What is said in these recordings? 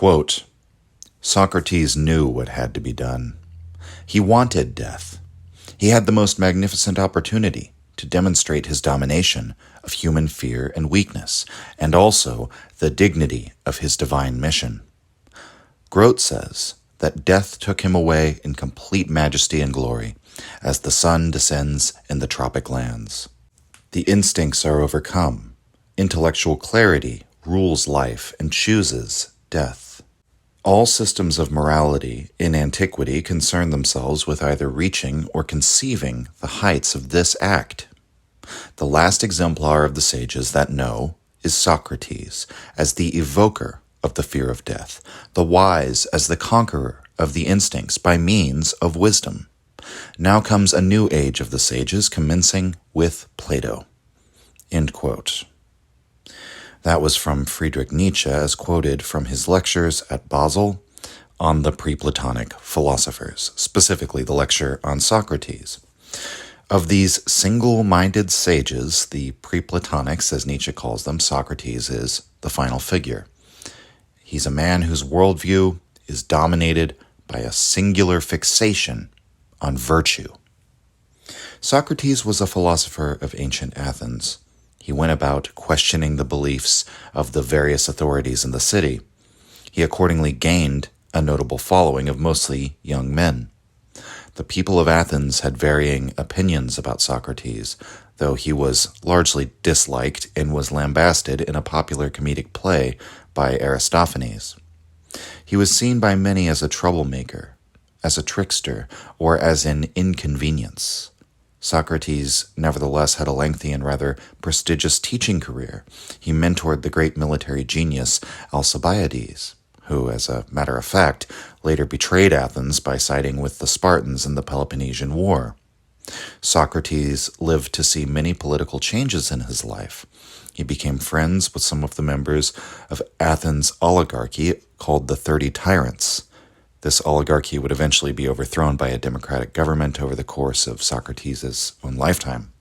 Quote, Socrates knew what had to be done. He wanted death. He had the most magnificent opportunity to demonstrate his domination of human fear and weakness, and also the dignity of his divine mission. Grote says that death took him away in complete majesty and glory, as the sun descends in the tropic lands. The instincts are overcome. Intellectual clarity rules life and chooses death. All systems of morality in antiquity concern themselves with either reaching or conceiving the heights of this act. The last exemplar of the sages that know is Socrates, as the evoker of the fear of death, the wise as the conqueror of the instincts by means of wisdom. Now comes a new age of the sages, commencing with Plato. End quote. That was from Friedrich Nietzsche, as quoted from his lectures at Basel on the pre-Platonic philosophers, specifically the lecture on Socrates. Of these single-minded sages, the pre-Platonics, as Nietzsche calls them, Socrates is the final figure. He's a man whose worldview is dominated by a singular fixation on virtue. Socrates was a philosopher of ancient Athens. He went about questioning the beliefs of the various authorities in the city. He accordingly gained a notable following of mostly young men. The people of Athens had varying opinions about Socrates, though he was largely disliked and was lambasted in a popular comedic play by Aristophanes. He was seen by many as a troublemaker, as a trickster, or as an inconvenience. Socrates nevertheless had a lengthy and rather prestigious teaching career. He mentored the great military genius Alcibiades, who, as a matter of fact, later betrayed Athens by siding with the Spartans in the Peloponnesian War. Socrates lived to see many political changes in his life. He became friends with some of the members of Athens' oligarchy called the 30 Tyrants. This oligarchy would eventually be overthrown by a democratic government over the course of Socrates' own lifetime.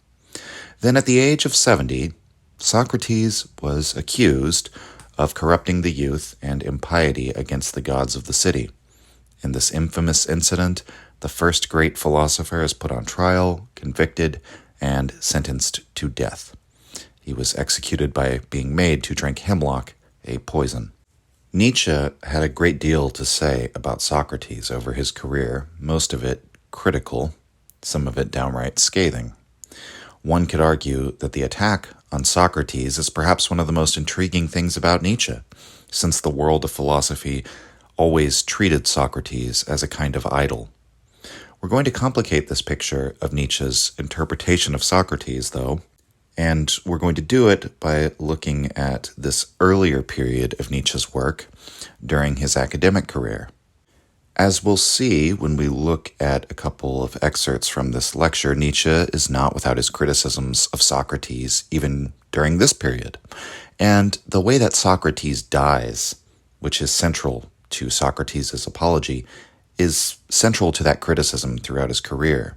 Then at the age of 70, Socrates was accused of corrupting the youth and impiety against the gods of the city. In this infamous incident, the first great philosopher is put on trial, convicted, and sentenced to death. He was executed by being made to drink hemlock, a poison. Nietzsche had a great deal to say about Socrates over his career, most of it critical, some of it downright scathing. One could argue that the attack on Socrates is perhaps one of the most intriguing things about Nietzsche, since the world of philosophy always treated Socrates as a kind of idol. We're going to complicate this picture of Nietzsche's interpretation of Socrates, though, and we're going to do it by looking at this earlier period of Nietzsche's work during his academic career. As we'll see when we look at a couple of excerpts from this lecture, Nietzsche is not without his criticisms of Socrates even during this period. And the way that Socrates dies, which is central to Socrates' apology, is central to that criticism throughout his career.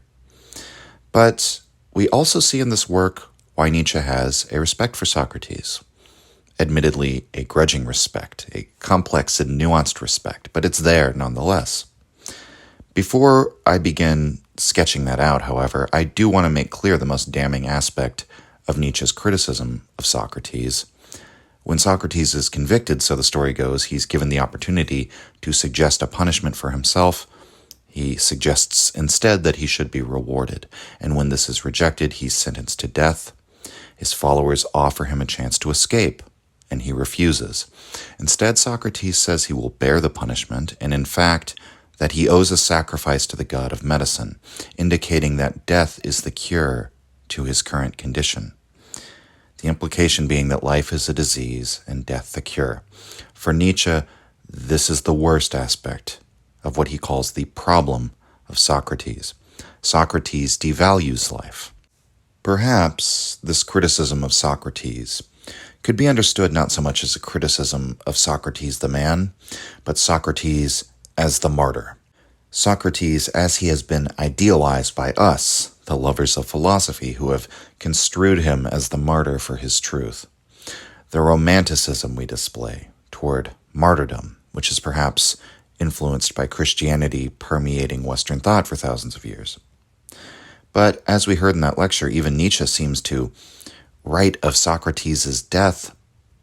But we also see in this work why Nietzsche has a respect for Socrates. Admittedly, a grudging respect, a complex and nuanced respect, but it's there nonetheless. Before I begin sketching that out, however, I do want to make clear the most damning aspect of Nietzsche's criticism of Socrates. When Socrates is convicted, so the story goes, he's given the opportunity to suggest a punishment for himself. He suggests instead that he should be rewarded, and when this is rejected, he's sentenced to death. His followers offer him a chance to escape, and he refuses. Instead, Socrates says he will bear the punishment, and in fact, that he owes a sacrifice to the god of medicine, indicating that death is the cure to his current condition. The implication being that life is a disease and death the cure. For Nietzsche, this is the worst aspect of what he calls the problem of Socrates. Socrates devalues life. Perhaps this criticism of Socrates could be understood not so much as a criticism of Socrates the man, but Socrates as the martyr. Socrates as he has been idealized by us, the lovers of philosophy, who have construed him as the martyr for his truth. The romanticism we display toward martyrdom which is perhaps influenced by Christianity permeating Western thought for thousands of years. But as we heard in that lecture, even Nietzsche seems to write of Socrates' death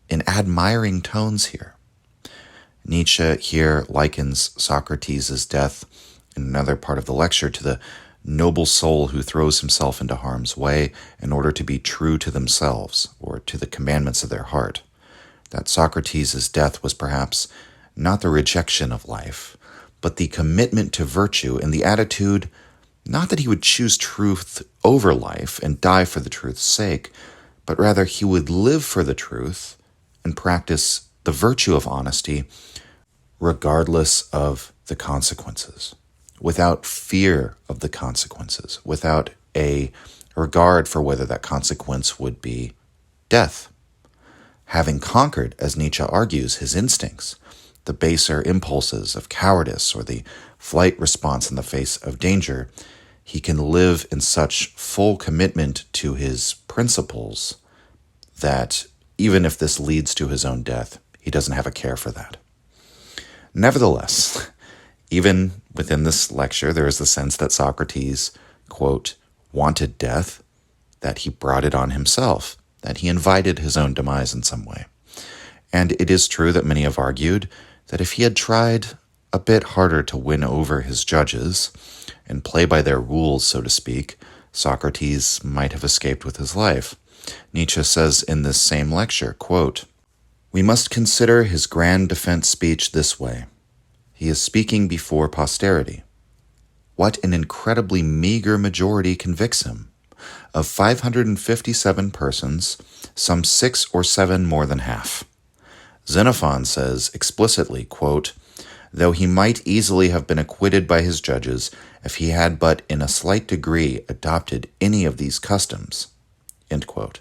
in admiring tones here. Nietzsche here likens Socrates' death in another part of the lecture to the noble soul who throws himself into harm's way in order to be true to themselves or to the commandments of their heart. That Socrates' death was perhaps not the rejection of life, but the commitment to virtue and the attitude not that he would choose truth over life and die for the truth's sake, but rather he would live for the truth and practice the virtue of honesty regardless of the consequences, without fear of the consequences, without a regard for whether that consequence would be death. Having conquered, as Nietzsche argues, his instincts, the baser impulses of cowardice or the flight response in the face of danger, he can live in such full commitment to his principles that even if this leads to his own death, he doesn't have a care for that. Nevertheless, even within this lecture, there is the sense that Socrates, quote, wanted death, that he brought it on himself, that he invited his own demise in some way. And it is true that many have argued that if he had tried a bit harder to win over his judges and play by their rules, so to speak, Socrates might have escaped with his life. Nietzsche says in this same lecture, quote, "We must consider his grand defense speech this way. He is speaking before posterity. What an incredibly meager majority convicts him. Of 557 persons, some 6 or 7 more than half. Xenophon says explicitly, quote, though he might easily have been acquitted by his judges if he had but in a slight degree adopted any of these customs," end quote.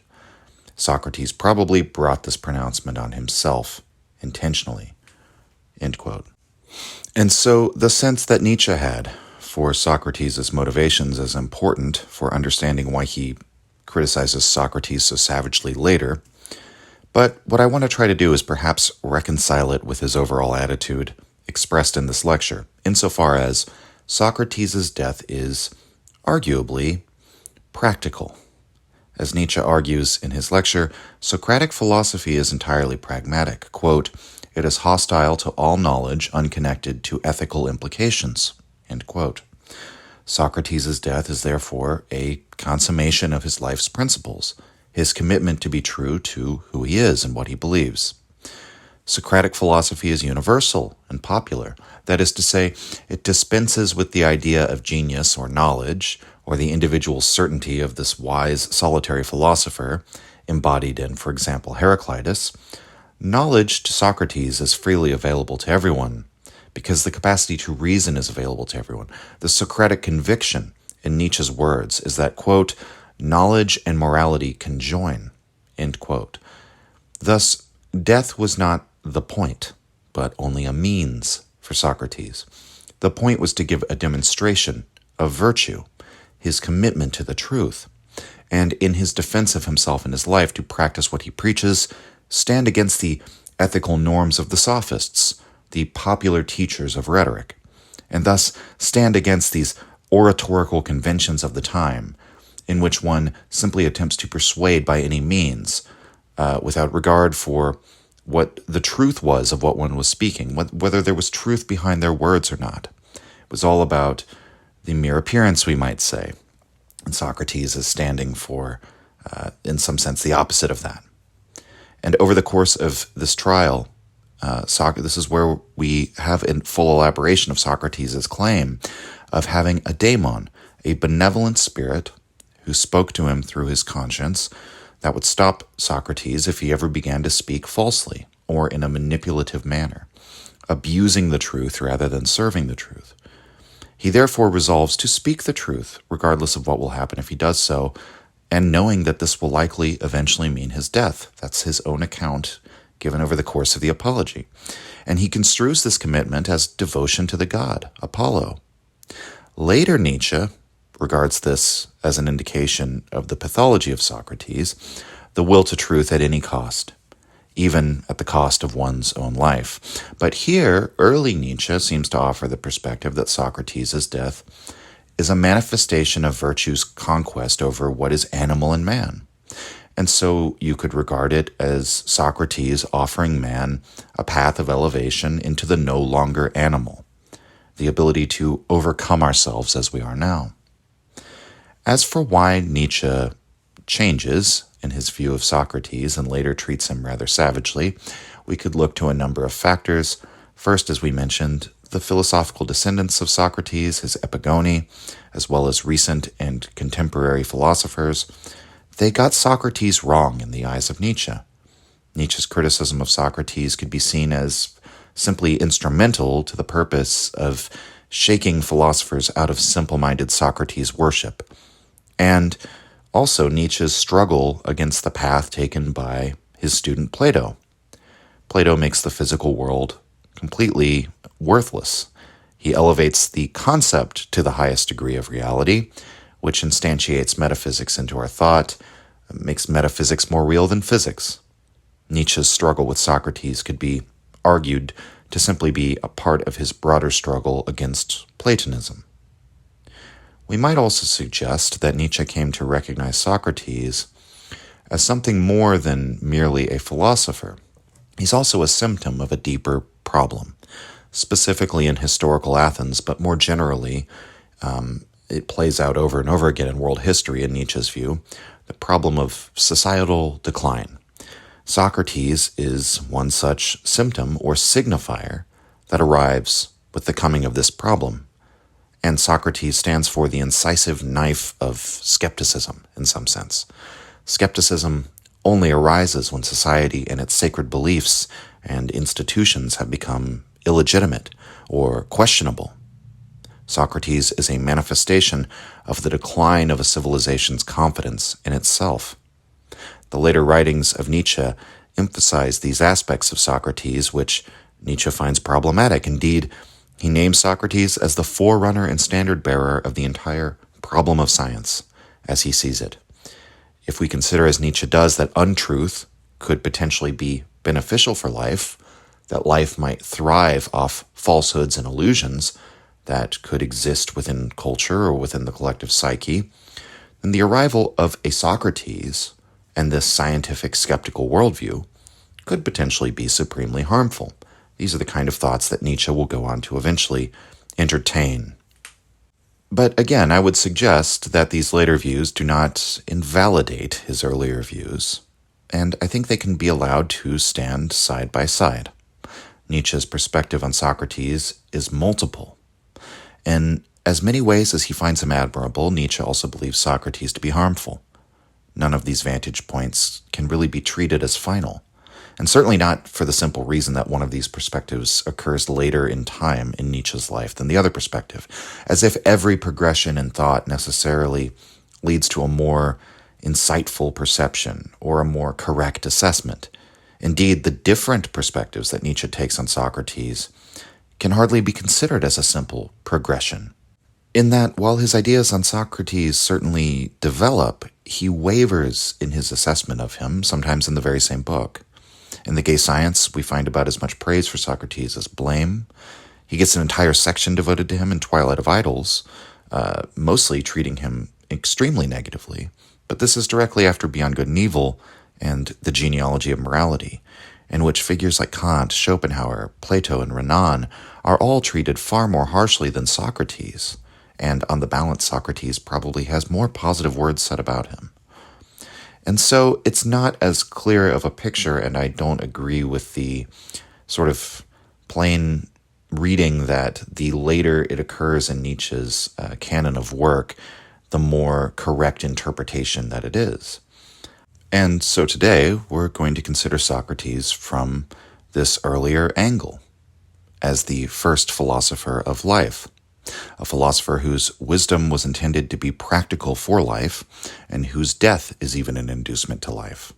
Socrates probably brought this pronouncement on himself intentionally, end quote. And so the sense that Nietzsche had for Socrates' motivations is important for understanding why he criticizes Socrates so savagely later. But what I want to try to do is perhaps reconcile it with his overall attitude expressed in this lecture, insofar as Socrates' death is arguably practical. As Nietzsche argues in his lecture, Socratic philosophy is entirely pragmatic. Quote, "It is hostile to all knowledge unconnected to ethical implications," end quote. Socrates' death is therefore a consummation of his life's principles, his commitment to be true to who he is and what he believes. Socratic philosophy is universal and popular. That is to say, it dispenses with the idea of genius or knowledge, or the individual certainty of this wise, solitary philosopher, embodied in, for example, Heraclitus. Knowledge to Socrates is freely available to everyone, because the capacity to reason is available to everyone. The Socratic conviction, in Nietzsche's words, is that, quote, knowledge and morality conjoin, end quote. Thus, death was not the point, but only a means for Socrates. The point was to give a demonstration of virtue, his commitment to the truth, and in his defense of himself and his life to practice what he preaches, stand against the ethical norms of the Sophists, the popular teachers of rhetoric, and thus stand against these oratorical conventions of the time, in which one simply attempts to persuade by any means, without regard for what the truth was of what one was speaking, whether there was truth behind their words or not. It was all about the mere appearance, we might say. And Socrates is standing for, in some sense, the opposite of that. And over the course of this trial, this is where we have in full elaboration of Socrates' claim of having a daemon, a benevolent spirit who spoke to him through his conscience, that would stop Socrates if he ever began to speak falsely or in a manipulative manner, abusing the truth rather than serving the truth. He therefore resolves to speak the truth, regardless of what will happen if he does so, and knowing that this will likely eventually mean his death. That's his own account given over the course of the Apology. And he construes this commitment as devotion to the god, Apollo. Later, Nietzsche regards this as an indication of the pathology of Socrates, the will to truth at any cost, even at the cost of one's own life. But here, early Nietzsche seems to offer the perspective that Socrates' death is a manifestation of virtue's conquest over what is animal in man. And so you could regard it as Socrates offering man a path of elevation into the no longer animal, the ability to overcome ourselves as we are now. As for why Nietzsche changes in his view of Socrates and later treats him rather savagely, we could look to a number of factors. First, as we mentioned, the philosophical descendants of Socrates, his epigoni, as well as recent and contemporary philosophers, they got Socrates wrong in the eyes of Nietzsche. Nietzsche's criticism of Socrates could be seen as simply instrumental to the purpose of shaking philosophers out of simple-minded Socrates worship, and also Nietzsche's struggle against the path taken by his student Plato. Plato makes the physical world completely worthless. He elevates the concept to the highest degree of reality, which instantiates metaphysics into our thought, makes metaphysics more real than physics. Nietzsche's struggle with Socrates could be argued to simply be a part of his broader struggle against Platonism. We might also suggest that Nietzsche came to recognize Socrates as something more than merely a philosopher. He's also a symptom of a deeper problem, specifically in historical Athens, but more generally, it plays out over and over again in world history in Nietzsche's view, the problem of societal decline. Socrates is one such symptom or signifier that arrives with the coming of this problem. And Socrates stands for the incisive knife of skepticism, in some sense. Skepticism only arises when society and its sacred beliefs and institutions have become illegitimate or questionable. Socrates is a manifestation of the decline of a civilization's confidence in itself. The later writings of Nietzsche emphasize these aspects of Socrates, which Nietzsche finds problematic. Indeed, he names Socrates as the forerunner and standard-bearer of the entire problem of science, as he sees it. If we consider, as Nietzsche does, that untruth could potentially be beneficial for life, that life might thrive off falsehoods and illusions that could exist within culture or within the collective psyche, then the arrival of a Socrates and this scientific skeptical worldview could potentially be supremely harmful. These are the kind of thoughts that Nietzsche will go on to eventually entertain. But again, I would suggest that these later views do not invalidate his earlier views, and I think they can be allowed to stand side by side. Nietzsche's perspective on Socrates is multiple. In as many ways as he finds him admirable, Nietzsche also believes Socrates to be harmful. None of these vantage points can really be treated as final. And certainly not for the simple reason that one of these perspectives occurs later in time in Nietzsche's life than the other perspective, as if every progression in thought necessarily leads to a more insightful perception or a more correct assessment. Indeed, the different perspectives that Nietzsche takes on Socrates can hardly be considered as a simple progression. In that, while his ideas on Socrates certainly develop, he wavers in his assessment of him, sometimes in the very same book. In The Gay Science, we find about as much praise for Socrates as blame. He gets an entire section devoted to him in Twilight of Idols, mostly treating him extremely negatively. But this is directly after Beyond Good and Evil and The Genealogy of Morality, in which figures like Kant, Schopenhauer, Plato, and Renan are all treated far more harshly than Socrates, and on the balance, Socrates probably has more positive words said about him. And so it's not as clear of a picture, and I don't agree with the sort of plain reading that the later it occurs in Nietzsche's canon of work, the more correct interpretation that it is. And so today we're going to consider Socrates from this earlier angle, as the first philosopher of life. A philosopher whose wisdom was intended to be practical for life, and whose death is even an inducement to life.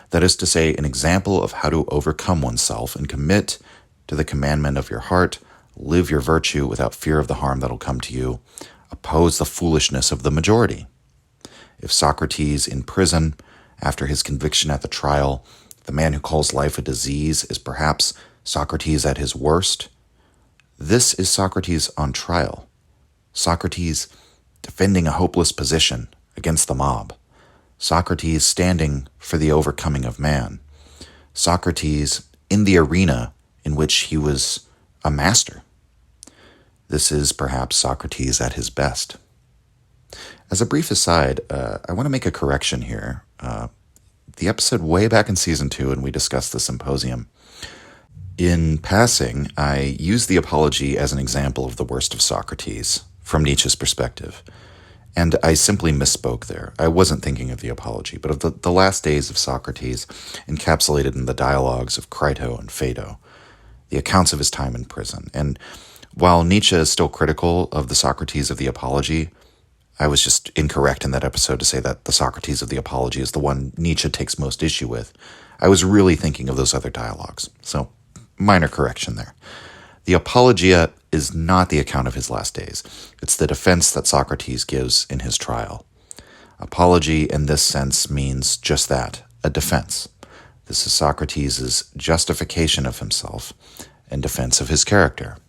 That is to say, an example of how to overcome oneself and commit to the commandment of your heart, live your virtue without fear of the harm that will come to you, oppose the foolishness of the majority. If Socrates in prison, after his conviction at the trial, The man who calls life a disease is perhaps Socrates at his worst. This is Socrates on trial. Socrates defending a hopeless position against the mob. Socrates standing for the overcoming of man. Socrates in the arena in which he was a master. This is perhaps Socrates at his best. As a brief aside, I want to make a correction here. The episode way back in Season 2, and we discussed the symposium. In passing, I used the Apology as an example of the worst of Socrates, from Nietzsche's perspective. And I simply misspoke there. I wasn't thinking of the Apology, but of the last days of Socrates, encapsulated in the dialogues of Crito and Phaedo, the accounts of his time in prison. And while Nietzsche is still critical of the Socrates of the Apology, I was just incorrect in that episode to say that the Socrates of the Apology is the one Nietzsche takes most issue with. I was really thinking of those other dialogues. So, minor correction there. The Apologia is not the account of his last days. It's the defense that Socrates gives in his trial. Apology in this sense means just that, a defense. This is Socrates' justification of himself and defense of his character.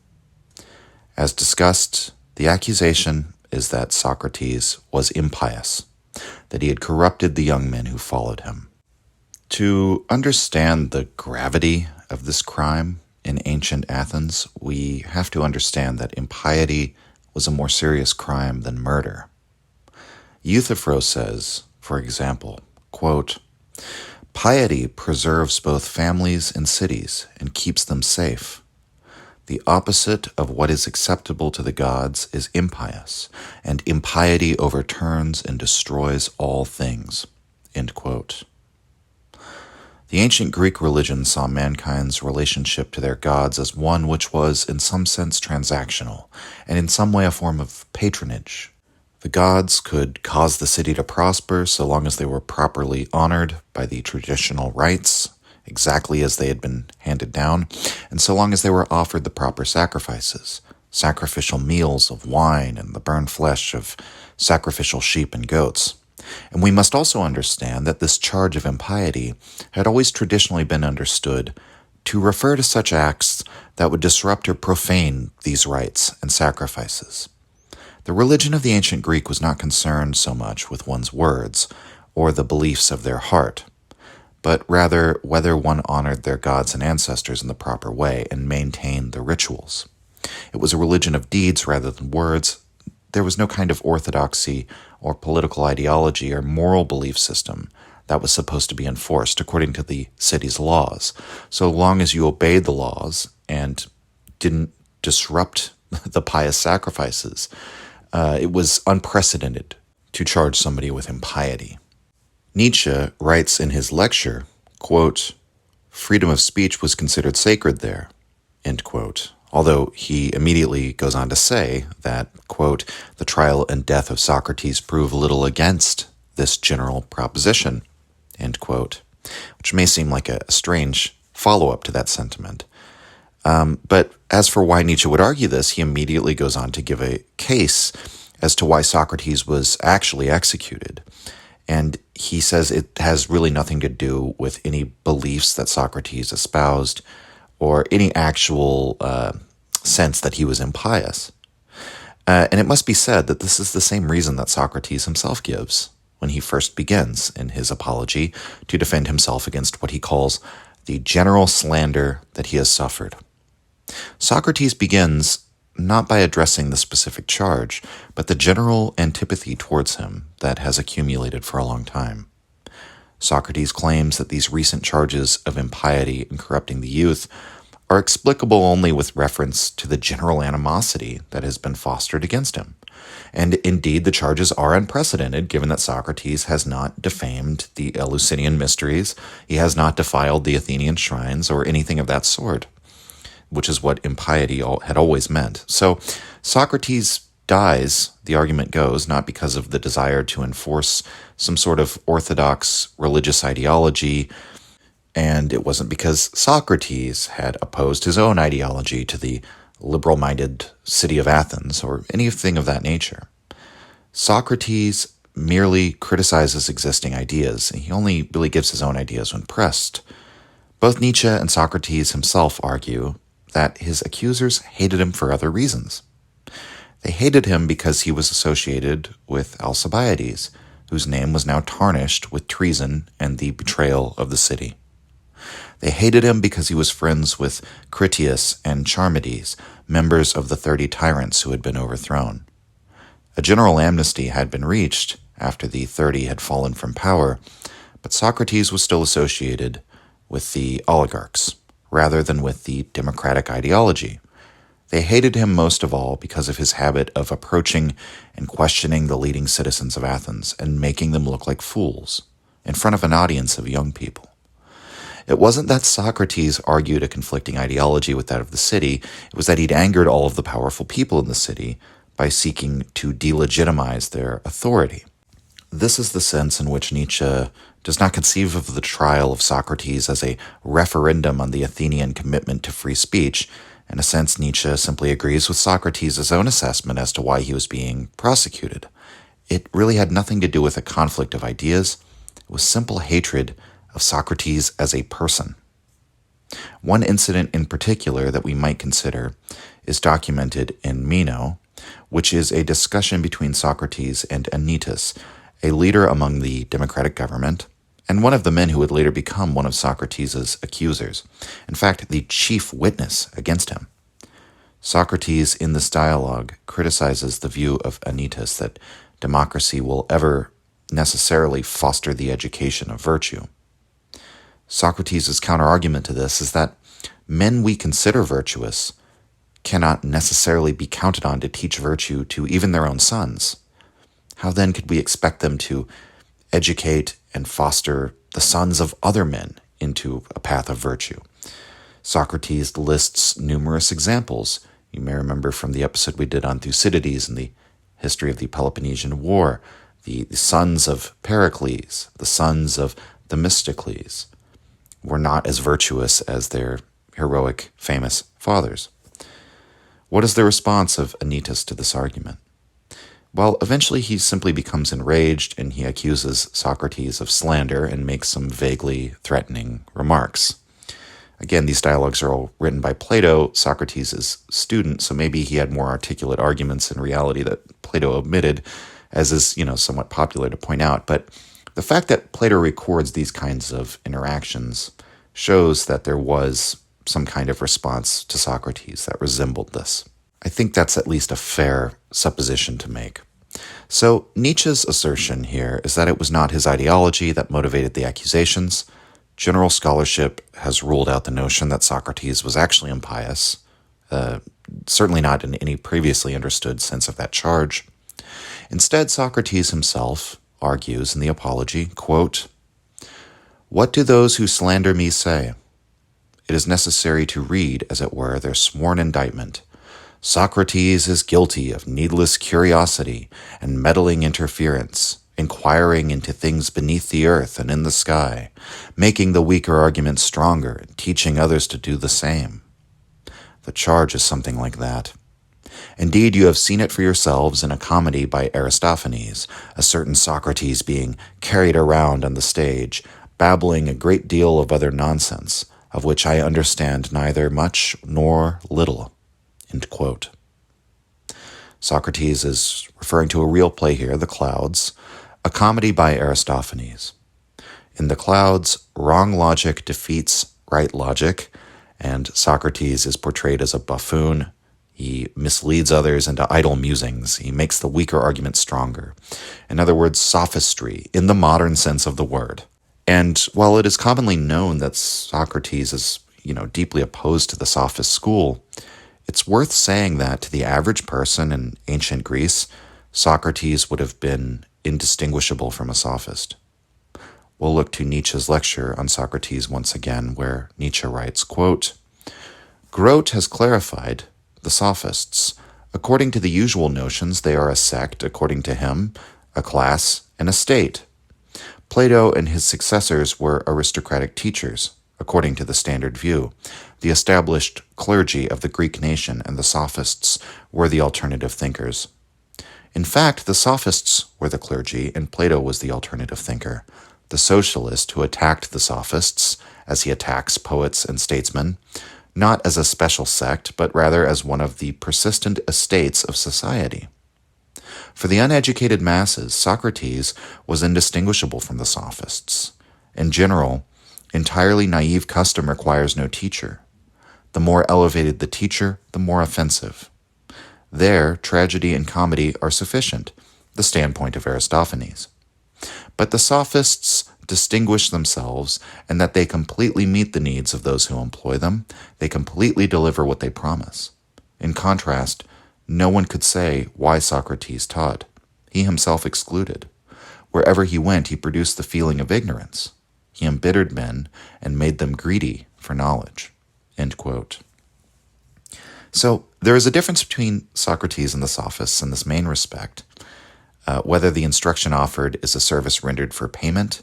As discussed, the accusation is that Socrates was impious, that he had corrupted the young men who followed him. To understand the gravity of this crime in ancient Athens, we have to understand that impiety was a more serious crime than murder. Euthyphro says, for example, quote, "Piety preserves both families and cities and keeps them safe. The opposite of what is acceptable to the gods is impious, and impiety overturns and destroys all things." End quote. The ancient Greek religion saw mankind's relationship to their gods as one which was, in some sense, transactional, and in some way a form of patronage. The gods could cause the city to prosper so long as they were properly honored by the traditional rites, exactly as they had been handed down, and so long as they were offered the proper sacrifices, sacrificial meals of wine and the burned flesh of sacrificial sheep and goats. And we must also understand that this charge of impiety had always traditionally been understood to refer to such acts that would disrupt or profane these rites and sacrifices. The religion of the ancient Greek was not concerned so much with one's words or the beliefs of their heart, but rather whether one honored their gods and ancestors in the proper way and maintained the rituals. It was a religion of deeds rather than words. There was no kind of orthodoxy or political ideology or moral belief system that was supposed to be enforced according to the city's laws, so long as you obeyed the laws and didn't disrupt the pious sacrifices. It was unprecedented to charge somebody with impiety. Nietzsche writes in his lecture, quote, "Freedom of speech was considered sacred there," end quote, although he immediately goes on to say that, quote, "The trial and death of Socrates prove little against this general proposition," end quote, which may seem like a strange follow-up to that sentiment. But as for why Nietzsche would argue this, he immediately goes on to give a case as to why Socrates was actually executed. And he says it has really nothing to do with any beliefs that Socrates espoused or any actual sense that he was impious. And it must be said that this is the same reason that Socrates himself gives when he first begins in his apology to defend himself against what he calls the general slander that he has suffered. Socrates begins not by addressing the specific charge, but the general antipathy towards him that has accumulated for a long time. Socrates claims that these recent charges of impiety and corrupting the youth are explicable only with reference to the general animosity that has been fostered against him. And indeed, the charges are unprecedented, given that Socrates has not defamed the Eleusinian mysteries, he has not defiled the Athenian shrines, or anything of that sort, which is what impiety had always meant. So Socrates dies, the argument goes, not because of the desire to enforce some sort of orthodox religious ideology, and it wasn't because Socrates had opposed his own ideology to the liberal-minded city of Athens, or anything of that nature. Socrates merely criticizes existing ideas. He only really gives his own ideas when pressed. Both Nietzsche and Socrates himself argue that his accusers hated him for other reasons. They hated him because he was associated with Alcibiades, whose name was now tarnished with treason and the betrayal of the city. They hated him because he was friends with Critias and Charmides, members of the 30 tyrants who had been overthrown. A general amnesty had been reached after the 30 had fallen from power, but Socrates was still associated with the oligarchs, rather than with the democratic ideology. They hated him most of all because of his habit of approaching and questioning the leading citizens of Athens and making them look like fools in front of an audience of young people. It wasn't that Socrates argued a conflicting ideology with that of the city, it was that he'd angered all of the powerful people in the city by seeking to delegitimize their authority. This is the sense in which Nietzsche does not conceive of the trial of Socrates as a referendum on the Athenian commitment to free speech. In a sense, Nietzsche simply agrees with Socrates' own assessment as to why he was being prosecuted. It really had nothing to do with a conflict of ideas. It was simple hatred of Socrates as a person. One incident in particular that we might consider is documented in Meno, which is a discussion between Socrates and Anytus, a leader among the democratic government, and one of the men who would later become one of Socrates' accusers. In fact, the chief witness against him. Socrates, in this dialogue, criticizes the view of Anytus that democracy will ever necessarily foster the education of virtue. Socrates' counterargument to this is that men we consider virtuous cannot necessarily be counted on to teach virtue to even their own sons. How then could we expect them to educate and foster the sons of other men into a path of virtue? Socrates lists numerous examples. You may remember from the episode we did on Thucydides and the history of the Peloponnesian War, the sons of Pericles, the sons of Themistocles, were not as virtuous as their heroic, famous fathers. What is the response of Anytus to this argument? Well, eventually he simply becomes enraged and he accuses Socrates of slander and makes some vaguely threatening remarks. Again, these dialogues are all written by Plato, Socrates' student, so maybe he had more articulate arguments in reality that Plato omitted, as is, somewhat popular to point out. But the fact that Plato records these kinds of interactions shows that there was some kind of response to Socrates that resembled this. I think that's at least a fair supposition to make. So Nietzsche's assertion here is that it was not his ideology that motivated the accusations. General scholarship has ruled out the notion that Socrates was actually impious, certainly not in any previously understood sense of that charge. Instead, Socrates himself argues in the Apology, quote, "What do those who slander me say? It is necessary to read, as it were, their sworn indictment. Socrates is guilty of needless curiosity and meddling interference, inquiring into things beneath the earth and in the sky, making the weaker argument stronger and teaching others to do the same." The charge is something like that. Indeed, you have seen it for yourselves in a comedy by Aristophanes, a certain Socrates being carried around on the stage, babbling a great deal of other nonsense, of which I understand neither much nor little. End quote. Socrates is referring to a real play here, The Clouds, a comedy by Aristophanes. In The Clouds, wrong logic defeats right logic, and Socrates is portrayed as a buffoon. He misleads others into idle musings. He makes the weaker argument stronger. In other words, sophistry, in the modern sense of the word. And while it is commonly known that Socrates is, deeply opposed to the sophist school, it's worth saying that to the average person in ancient Greece, Socrates would have been indistinguishable from a sophist. We'll look to Nietzsche's lecture on Socrates once again, where Nietzsche writes, quote, "Grote has clarified the sophists. According to the usual notions, they are a sect, according to him, a class, and a state. Plato and his successors were aristocratic teachers, according to the standard view. The established clergy of the Greek nation and the sophists were the alternative thinkers. In fact, the sophists were the clergy, and Plato was the alternative thinker. the socialist who attacked the Sophists, as he attacks poets and statesmen, not as a special sect, but rather as one of the persistent estates of society. For the uneducated masses, Socrates was indistinguishable from the Sophists. In general, entirely naive custom requires no teacher. The more elevated the teacher, the more offensive. There, tragedy and comedy are sufficient, the standpoint of Aristophanes. But the Sophists distinguish themselves in that they completely meet the needs of those who employ them. They completely deliver what they promise. In contrast, no one could say why Socrates taught. He himself excluded. Wherever he went, he produced the feeling of ignorance. He embittered men and made them greedy for knowledge." End quote. So there is a difference between Socrates and the Sophists in this main respect, whether the instruction offered is a service rendered for payment,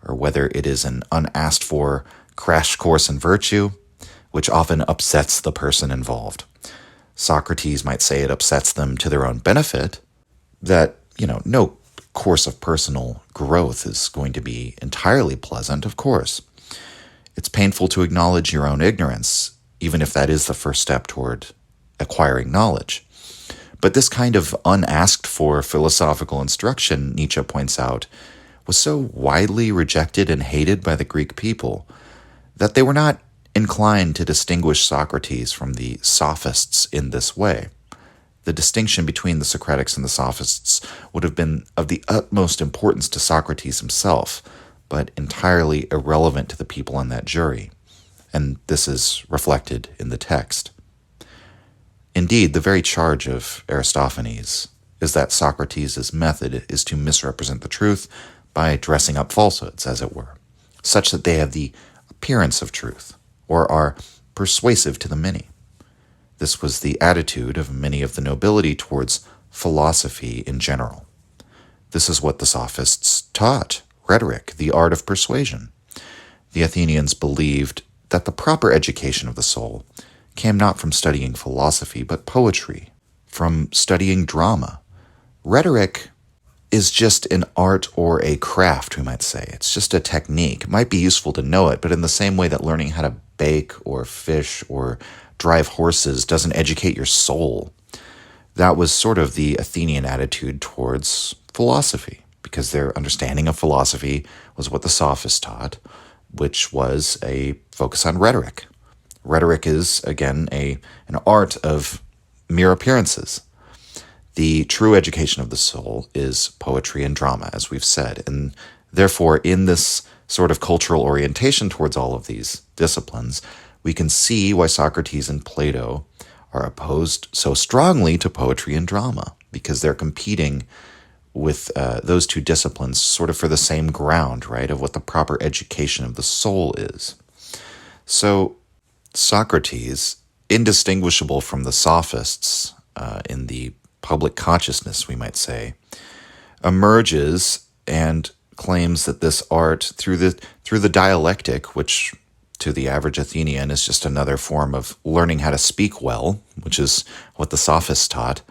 or whether it is an unasked-for crash course in virtue, which often upsets the person involved. Socrates might say it upsets them to their own benefit, that, no course of personal growth is going to be entirely pleasant, of course. It's painful to acknowledge your own ignorance, even if that is the first step toward acquiring knowledge. But this kind of unasked-for philosophical instruction, Nietzsche points out, was so widely rejected and hated by the Greek people that they were not inclined to distinguish Socrates from the Sophists in this way. The distinction between the Socratics and the Sophists would have been of the utmost importance to Socrates himself, but entirely irrelevant to the people on that jury. And this is reflected in the text. Indeed, the very charge of Aristophanes is that Socrates' method is to misrepresent the truth by dressing up falsehoods, as it were, such that they have the appearance of truth, or are persuasive to the many. This was the attitude of many of the nobility towards philosophy in general. This is what the Sophists taught: rhetoric, the art of persuasion. The Athenians believed that the proper education of the soul came not from studying philosophy, but poetry, from studying drama. Rhetoric is just an art or a craft, we might say. It's just a technique. It might be useful to know it, but in the same way that learning how to bake or fish or drive horses doesn't educate your soul, that was sort of the Athenian attitude towards philosophy, because their understanding of philosophy was what the Sophists taught, which was a focus on rhetoric. Rhetoric is, again, an art of mere appearances. The true education of the soul is poetry and drama, as we've said, and therefore in this sort of cultural orientation towards all of these disciplines, we can see why Socrates and Plato are opposed so strongly to poetry and drama, because they're competing with those two disciplines sort of for the same ground, right, of what the proper education of the soul is. So Socrates, indistinguishable from the Sophists in the public consciousness, we might say, emerges and claims that this art, through the dialectic, which to the average Athenian is just another form of learning how to speak well, which is what the Sophists taught,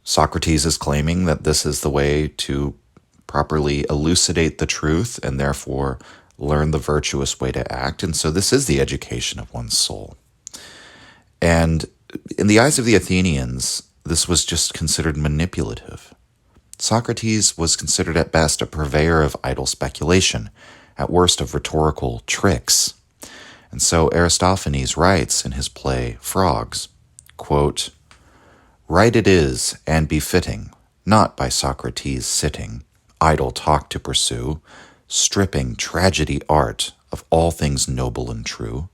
Socrates is claiming that this is the way to properly elucidate the truth and therefore learn the virtuous way to act. And so this is the education of one's soul. And in the eyes of the Athenians, this was just considered manipulative. Socrates was considered at best a purveyor of idle speculation, at worst of rhetorical tricks. And so Aristophanes writes in his play Frogs, quote, "Right it is, and befitting, not by Socrates sitting, idle talk to pursue, stripping tragedy art of all things noble and true.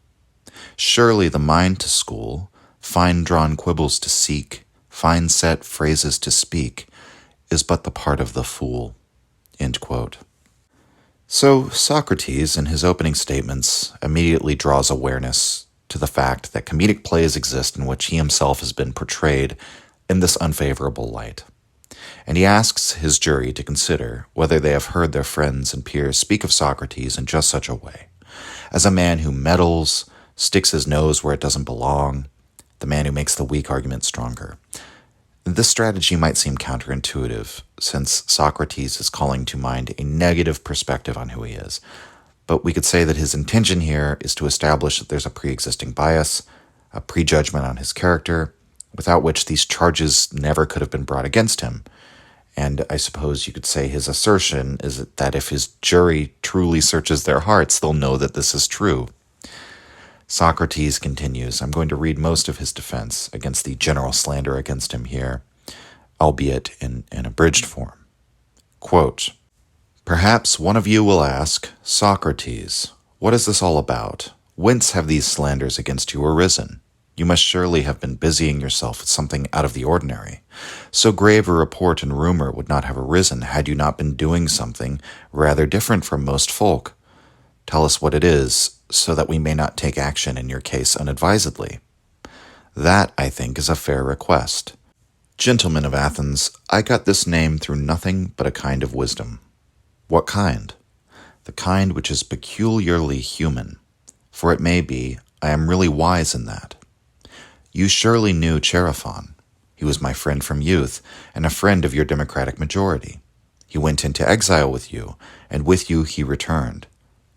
Surely the mind to school, fine-drawn quibbles to seek, fine-set phrases to speak, is but the part of the fool." End quote. So Socrates, in his opening statements, immediately draws awareness to the fact that comedic plays exist in which he himself has been portrayed in this unfavorable light. And he asks his jury to consider whether they have heard their friends and peers speak of Socrates in just such a way, as a man who meddles, sticks his nose where it doesn't belong, the man who makes the weak argument stronger. This strategy might seem counterintuitive, since Socrates is calling to mind a negative perspective on who he is. But we could say that his intention here is to establish that there's a pre-existing bias, a prejudgment on his character, without which these charges never could have been brought against him. And I suppose you could say his assertion is that if his jury truly searches their hearts, they'll know that this is true. Socrates continues. I'm going to read most of his defense against the general slander against him here, albeit in an abridged form. Quote, "Perhaps one of you will ask, Socrates, what is this all about? Whence have these slanders against you arisen? You must surely have been busying yourself with something out of the ordinary. So grave a report and rumor would not have arisen had you not been doing something rather different from most folk. Tell us what it is, so that we may not take action in your case unadvisedly. That, I think, is a fair request. Gentlemen of Athens, I got this name through nothing but a kind of wisdom." What kind? The kind which is peculiarly human, for it may be I am really wise in that. You surely knew Chaerephon. He was my friend from youth, and a friend of your democratic majority. He went into exile with you, and with you he returned.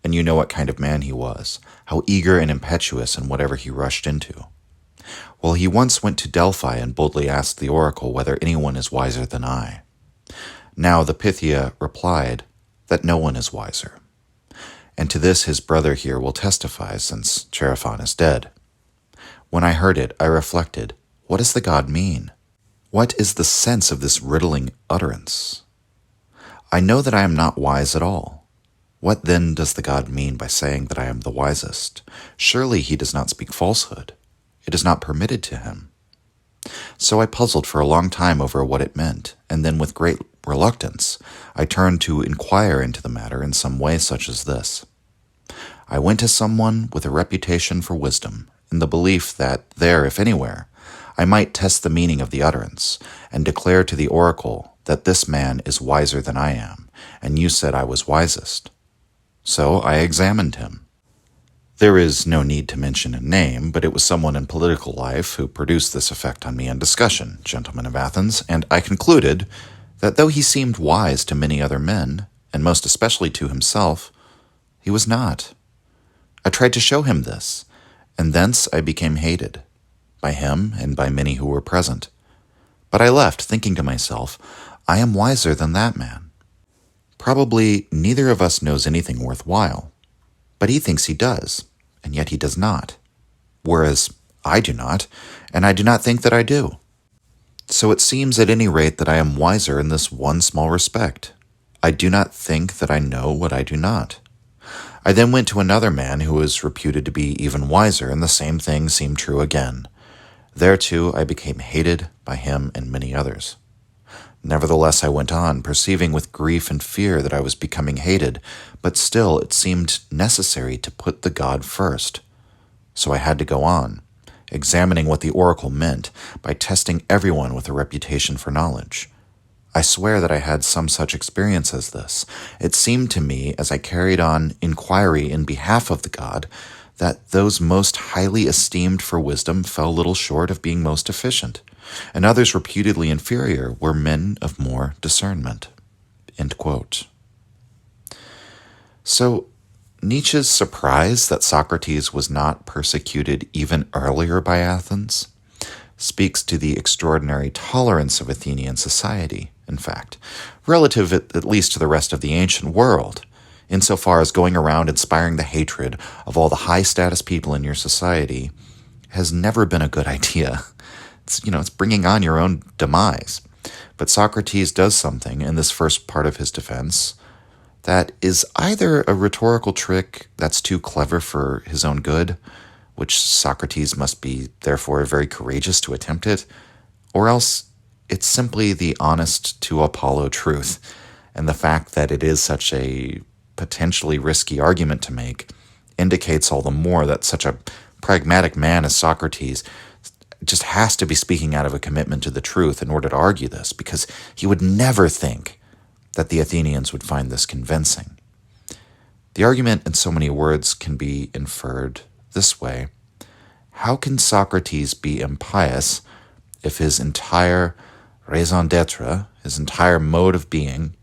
And you know what kind of man he was, how eager and impetuous in whatever he rushed into. Well, he once went to Delphi and boldly asked the oracle whether anyone is wiser than I. Now the Pythia replied that no one is wiser. And to this his brother here will testify, since Chaerephon is dead. When I heard it, I reflected, what does the god mean? What is the sense of this riddling utterance? I know that I am not wise at all. What then does the god mean by saying that I am the wisest? Surely he does not speak falsehood. It is not permitted to him. So I puzzled for a long time over what it meant, and then with great reluctance, I turned to inquire into the matter in some way such as this. I went to someone with a reputation for wisdom, in the belief that there, if anywhere, I might test the meaning of the utterance, and declare to the oracle that this man is wiser than I am, and you said I was wisest. So I examined him. There is no need to mention a name, but it was someone in political life who produced this effect on me in discussion, gentlemen of Athens, and I concluded that though he seemed wise to many other men, and most especially to himself, he was not. I tried to show him this, and thence I became hated, by him and by many who were present. But I left, thinking to myself, I am wiser than that man. Probably neither of us knows anything worthwhile, but he thinks he does, and yet he does not, whereas I do not, and I do not think that I do. So it seems at any rate that I am wiser in this one small respect. I do not think that I know what I do not. I then went to another man who was reputed to be even wiser, and the same thing seemed true again. There too I became hated by him and many others. Nevertheless I went on, perceiving with grief and fear that I was becoming hated, but still it seemed necessary to put the god first. So I had to go on, examining what the oracle meant by testing everyone with a reputation for knowledge. I swear that I had some such experience as this. It seemed to me, as I carried on inquiry in behalf of the god, that those most highly esteemed for wisdom fell little short of being most efficient, and others reputedly inferior were men of more discernment." End quote. So, Nietzsche's surprise that Socrates was not persecuted even earlier by Athens speaks to the extraordinary tolerance of Athenian society, in fact, relative at least to the rest of the ancient world, insofar as going around inspiring the hatred of all the high-status people in your society has never been a good idea. It's bringing on your own demise. But Socrates does something in this first part of his defense that is either a rhetorical trick that's too clever for his own good, which Socrates must be therefore very courageous to attempt it, or else it's simply the honest to Apollo truth, and the fact that it is such a potentially risky argument to make indicates all the more that such a pragmatic man as Socrates just has to be speaking out of a commitment to the truth in order to argue this, because he would never think that the Athenians would find this convincing. The argument in so many words can be inferred this way: how can Socrates be impious if his entire raison d'etre, his entire mode of being,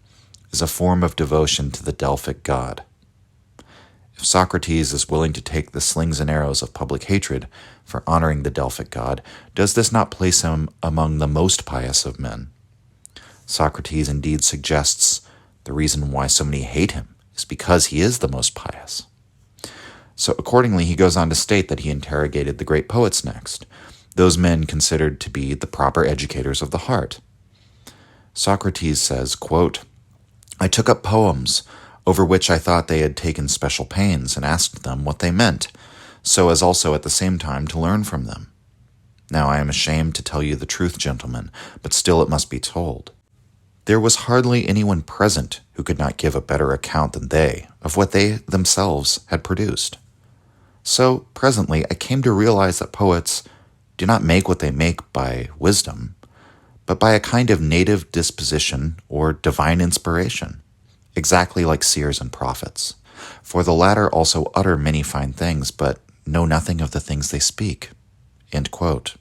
is a form of devotion to the Delphic god. If Socrates is willing to take the slings and arrows of public hatred for honoring the Delphic god, does this not place him among the most pious of men? Socrates indeed suggests the reason why so many hate him is because he is the most pious. So accordingly, he goes on to state that he interrogated the great poets next, those men considered to be the proper educators of the heart. Socrates says, quote, "I took up poems over which I thought they had taken special pains, and asked them what they meant, so as also at the same time to learn from them. Now I am ashamed to tell you the truth, gentlemen, but still it must be told. There was hardly anyone present who could not give a better account than they of what they themselves had produced. So presently I came to realize that poets do not make what they make by wisdom, but by a kind of native disposition or divine inspiration, exactly like seers and prophets. For the latter also utter many fine things, but know nothing of the things they speak." End quote.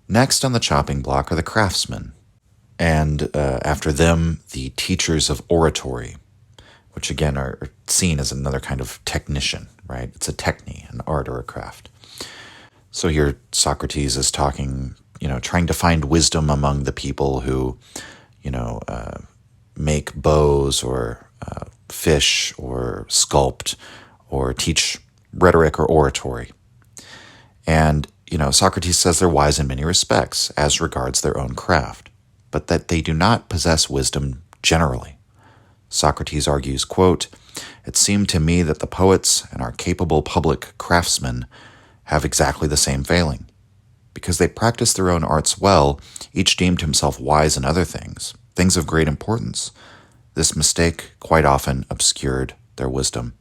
Next on the chopping block are the craftsmen, and after them, the teachers of oratory, which again are seen as another kind of technician, right? It's a techne, an art or a craft. So here Socrates is talking, trying to find wisdom among the people who, make bows or fish or sculpt or teach rhetoric or oratory. And, Socrates says they're wise in many respects as regards their own craft, but that they do not possess wisdom generally. Socrates argues, quote, "It seemed to me that the poets and our capable public craftsmen have exactly the same failing. Because they practiced their own arts well, each deemed himself wise in other things of great importance. This mistake quite often obscured their wisdom."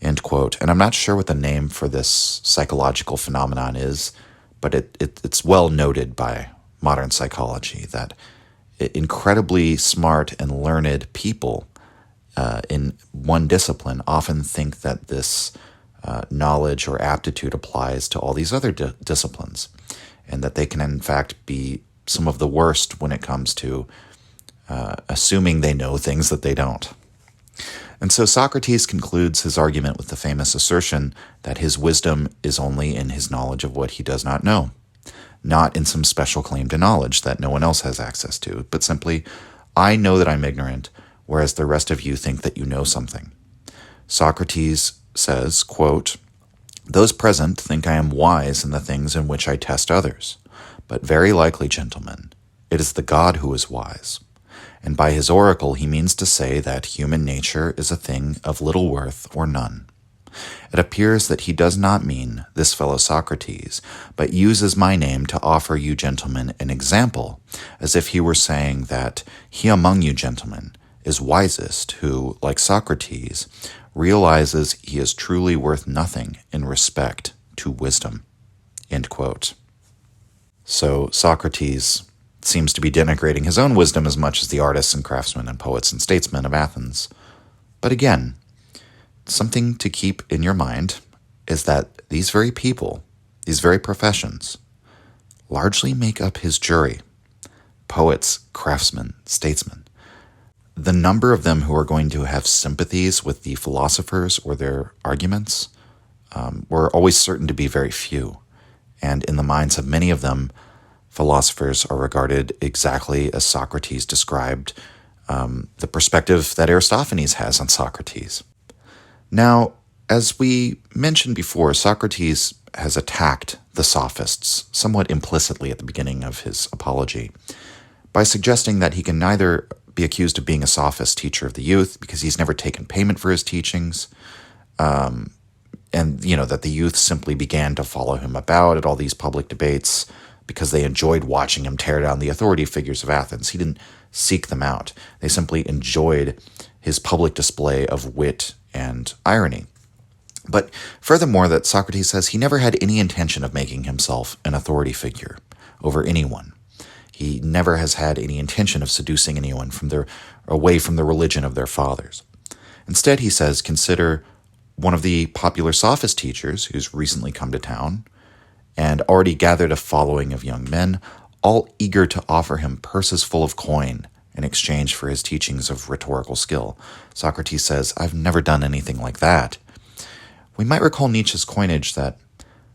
End quote. And I'm not sure what the name for this psychological phenomenon is, but it's well noted by modern psychology that incredibly smart and learned people in one discipline often think that this knowledge or aptitude applies to all these other disciplines, and that they can in fact be some of the worst when it comes to assuming they know things that they don't. And so Socrates concludes his argument with the famous assertion that his wisdom is only in his knowledge of what he does not know, not in some special claim to knowledge that no one else has access to, but simply, "I know that I'm ignorant, whereas the rest of you think that you know something." Socrates says, quote, "Those present think I am wise in the things in which I test others, but very likely, gentlemen, it is the God who is wise. And by his oracle he means to say that human nature is a thing of little worth or none. It appears that he does not mean this fellow Socrates, but uses my name to offer you gentlemen an example, as if he were saying that he among you gentlemen is wisest who, like Socrates, realizes he is truly worth nothing in respect to wisdom." End quote. So Socrates seems to be denigrating his own wisdom as much as the artists and craftsmen and poets and statesmen of Athens. But again, something to keep in your mind is that these very people, these very professions, largely make up his jury. Poets, craftsmen, statesmen. The number of them who are going to have sympathies with the philosophers or their arguments were always certain to be very few. And in the minds of many of them, philosophers are regarded exactly as Socrates described the perspective that Aristophanes has on Socrates. Now, as we mentioned before, Socrates has attacked the Sophists somewhat implicitly at the beginning of his apology by suggesting that he can neither be accused of being a sophist teacher of the youth because he's never taken payment for his teachings, and that the youth simply began to follow him about at all these public debates because they enjoyed watching him tear down the authority figures of Athens. He didn't seek them out. They simply enjoyed his public display of wit and irony. But furthermore, that Socrates says he never had any intention of making himself an authority figure over anyone. He never has had any intention of seducing anyone away from the religion of their fathers. Instead, he says, consider one of the popular sophist teachers who's recently come to town and already gathered a following of young men, all eager to offer him purses full of coin in exchange for his teachings of rhetorical skill. Socrates says, "I've never done anything like that." We might recall Nietzsche's coinage that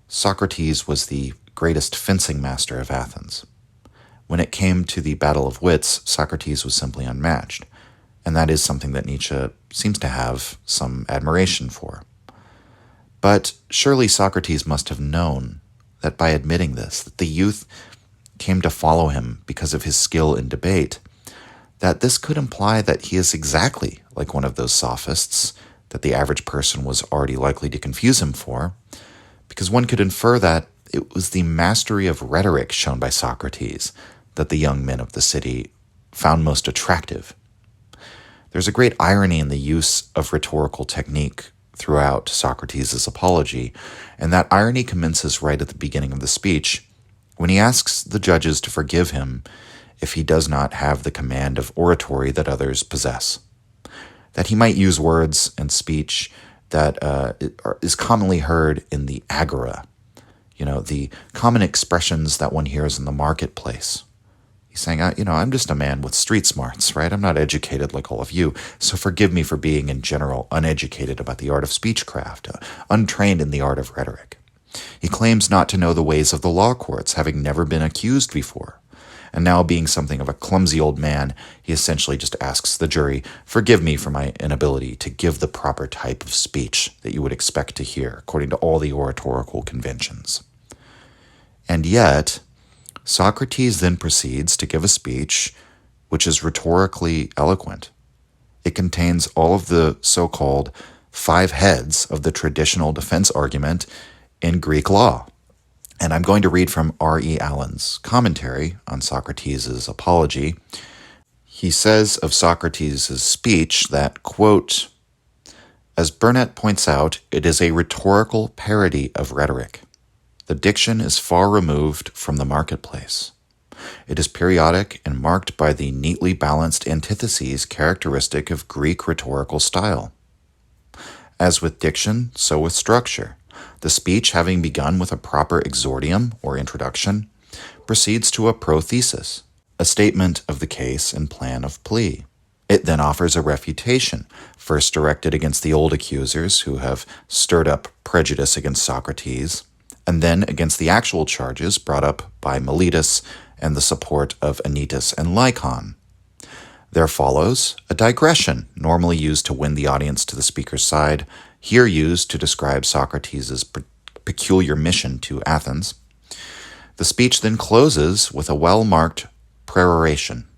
Socrates was the greatest fencing master of Athens. When it came to the battle of wits, Socrates was simply unmatched, and that is something that Nietzsche seems to have some admiration for. But surely Socrates must have known that by admitting this, that the youth came to follow him because of his skill in debate, that this could imply that he is exactly like one of those sophists that the average person was already likely to confuse him for, because one could infer that it was the mastery of rhetoric shown by Socrates that the young men of the city found most attractive. There's a great irony in the use of rhetorical technique throughout Socrates' apology, and that irony commences right at the beginning of the speech when he asks the judges to forgive him if he does not have the command of oratory that others possess. That he might use words and speech that is commonly heard in the agora, the common expressions that one hears in the marketplace. He's saying, I'm just a man with street smarts, right? I'm not educated like all of you, so forgive me for being in general uneducated about the art of speechcraft, untrained in the art of rhetoric. He claims not to know the ways of the law courts, having never been accused before. And now, being something of a clumsy old man, he essentially just asks the jury, forgive me for my inability to give the proper type of speech that you would expect to hear, according to all the oratorical conventions. And yet, Socrates then proceeds to give a speech which is rhetorically eloquent. It contains all of the so-called 5 heads of the traditional defense argument in Greek law. And I'm going to read from R.E. Allen's commentary on Socrates' apology. He says of Socrates' speech that, quote, "As Burnet points out, it is a rhetorical parody of rhetoric. The diction is far removed from the marketplace. It is periodic and marked by the neatly balanced antitheses characteristic of Greek rhetorical style. As with diction, so with structure. The speech, having begun with a proper exordium or introduction, proceeds to a prothesis, a statement of the case and plan of plea. It then offers a refutation, first directed against the old accusers who have stirred up prejudice against Socrates, and then against the actual charges brought up by Meletus and the support of Anytus and Lycon. There follows a digression, normally used to win the audience to the speaker's side, here used to describe Socrates' peculiar mission to Athens. The speech then closes with a well-marked peroration.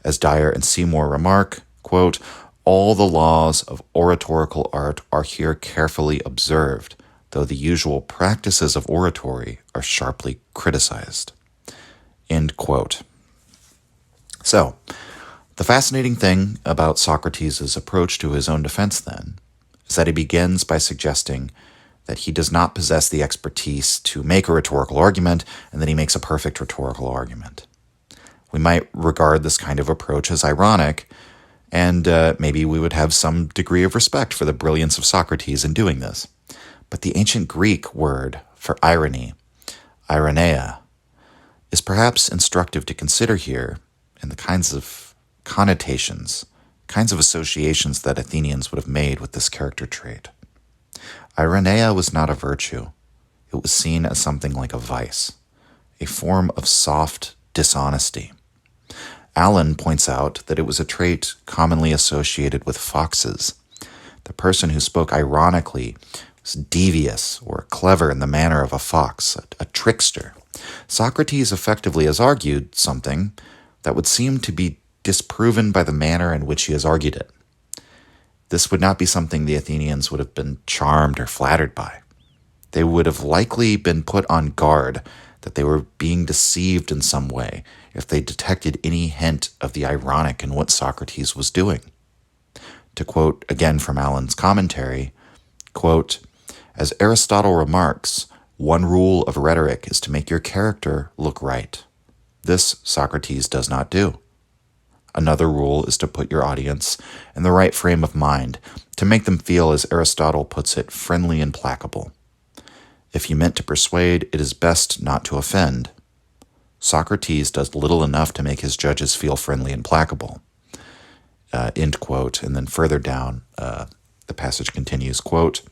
As Dyer and Seymour remark, quote, all the laws of oratorical art are here carefully observed, though the usual practices of oratory are sharply criticized. End quote. So, the fascinating thing about Socrates' approach to his own defense, then, is that he begins by suggesting that he does not possess the expertise to make a rhetorical argument, and that he makes a perfect rhetorical argument. We might regard this kind of approach as ironic, and maybe we would have some degree of respect for the brilliance of Socrates in doing this. But the ancient Greek word for irony, ironeia, is perhaps instructive to consider here in the kinds of connotations, kinds of associations that Athenians would have made with this character trait. Ironeia was not a virtue. It was seen as something like a vice, a form of soft dishonesty. Allen points out that it was a trait commonly associated with foxes. The person who spoke ironically was devious or clever in the manner of a fox, a trickster. Socrates effectively has argued something that would seem to be disproven by the manner in which he has argued it. This would not be something the Athenians would have been charmed or flattered by. They would have likely been put on guard that they were being deceived in some way if they detected any hint of the ironic in what Socrates was doing. To quote again from Allen's commentary, quote, as Aristotle remarks, one rule of rhetoric is to make your character look right. This Socrates does not do. Another rule is to put your audience in the right frame of mind, to make them feel, as Aristotle puts it, friendly and placable. If you meant to persuade, it is best not to offend. Socrates does little enough to make his judges feel friendly and placable. End quote. And then further down, the passage continues, quote,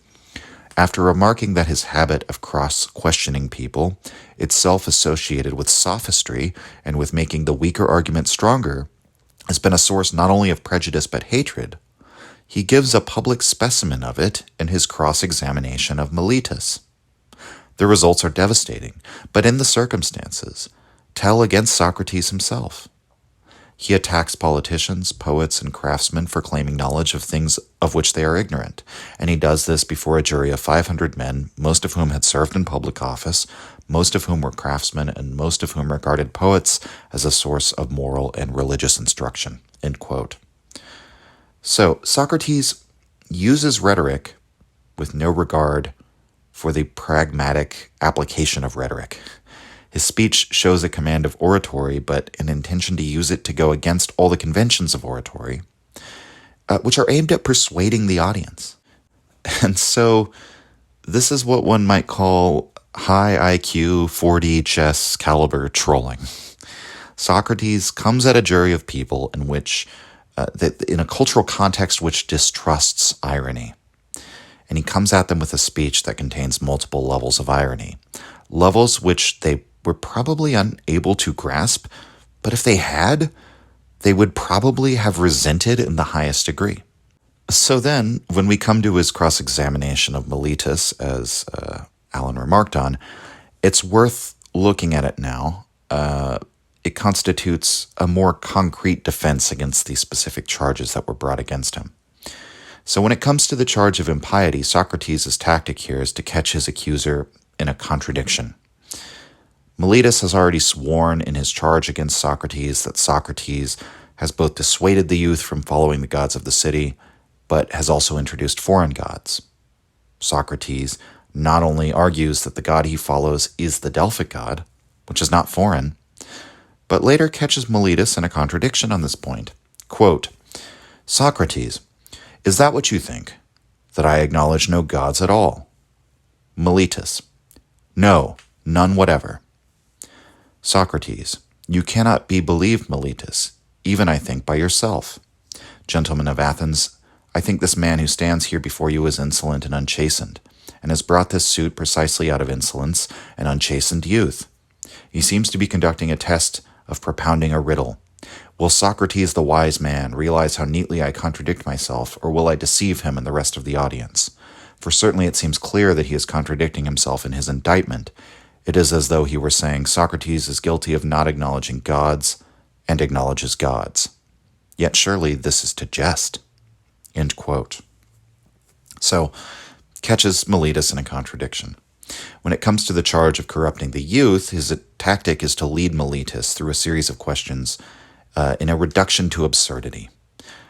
after remarking that his habit of cross-questioning people, itself associated with sophistry and with making the weaker argument stronger, has been a source not only of prejudice but hatred, he gives a public specimen of it in his cross-examination of Meletus. The results are devastating, but in the circumstances, tell against Socrates himself. He attacks politicians, poets, and craftsmen for claiming knowledge of things of which they are ignorant, and he does this before a jury of 500 men, most of whom had served in public office, most of whom were craftsmen, and most of whom regarded poets as a source of moral and religious instruction. End quote. So Socrates uses rhetoric with no regard for the pragmatic application of rhetoric. His speech shows a command of oratory, but an intention to use it to go against all the conventions of oratory, which are aimed at persuading the audience. And so this is what one might call high IQ, 4D chess caliber trolling. Socrates comes at a jury of people in which, in a cultural context which distrusts irony. And he comes at them with a speech that contains multiple levels of irony, levels which they were probably unable to grasp, but if they had, they would probably have resented in the highest degree. So then, when we come to his cross-examination of Meletus, as Alan remarked on, it's worth looking at it now. It constitutes a more concrete defense against the specific charges that were brought against him. So when it comes to the charge of impiety, Socrates' tactic here is to catch his accuser in a contradiction. Meletus has already sworn in his charge against Socrates that Socrates has both dissuaded the youth from following the gods of the city, but has also introduced foreign gods. Socrates not only argues that the god he follows is the Delphic god, which is not foreign, but later catches Meletus in a contradiction on this point. Quote, Socrates, is that what you think? That I acknowledge no gods at all? Meletus, no, none whatever. Socrates, you cannot be believed, Meletus, even, I think, by yourself. Gentlemen of Athens, I think this man who stands here before you is insolent and unchastened, and has brought this suit precisely out of insolence and unchastened youth. He seems to be conducting a test of propounding a riddle. Will Socrates, the wise man, realize how neatly I contradict myself, or will I deceive him and the rest of the audience? For certainly it seems clear that he is contradicting himself in his indictment. It is as though he were saying Socrates is guilty of not acknowledging gods and acknowledges gods. Yet surely this is to jest. End quote. So, catches Meletus in a contradiction. When it comes to the charge of corrupting the youth, his tactic is to lead Meletus through a series of questions in a reduction to absurdity.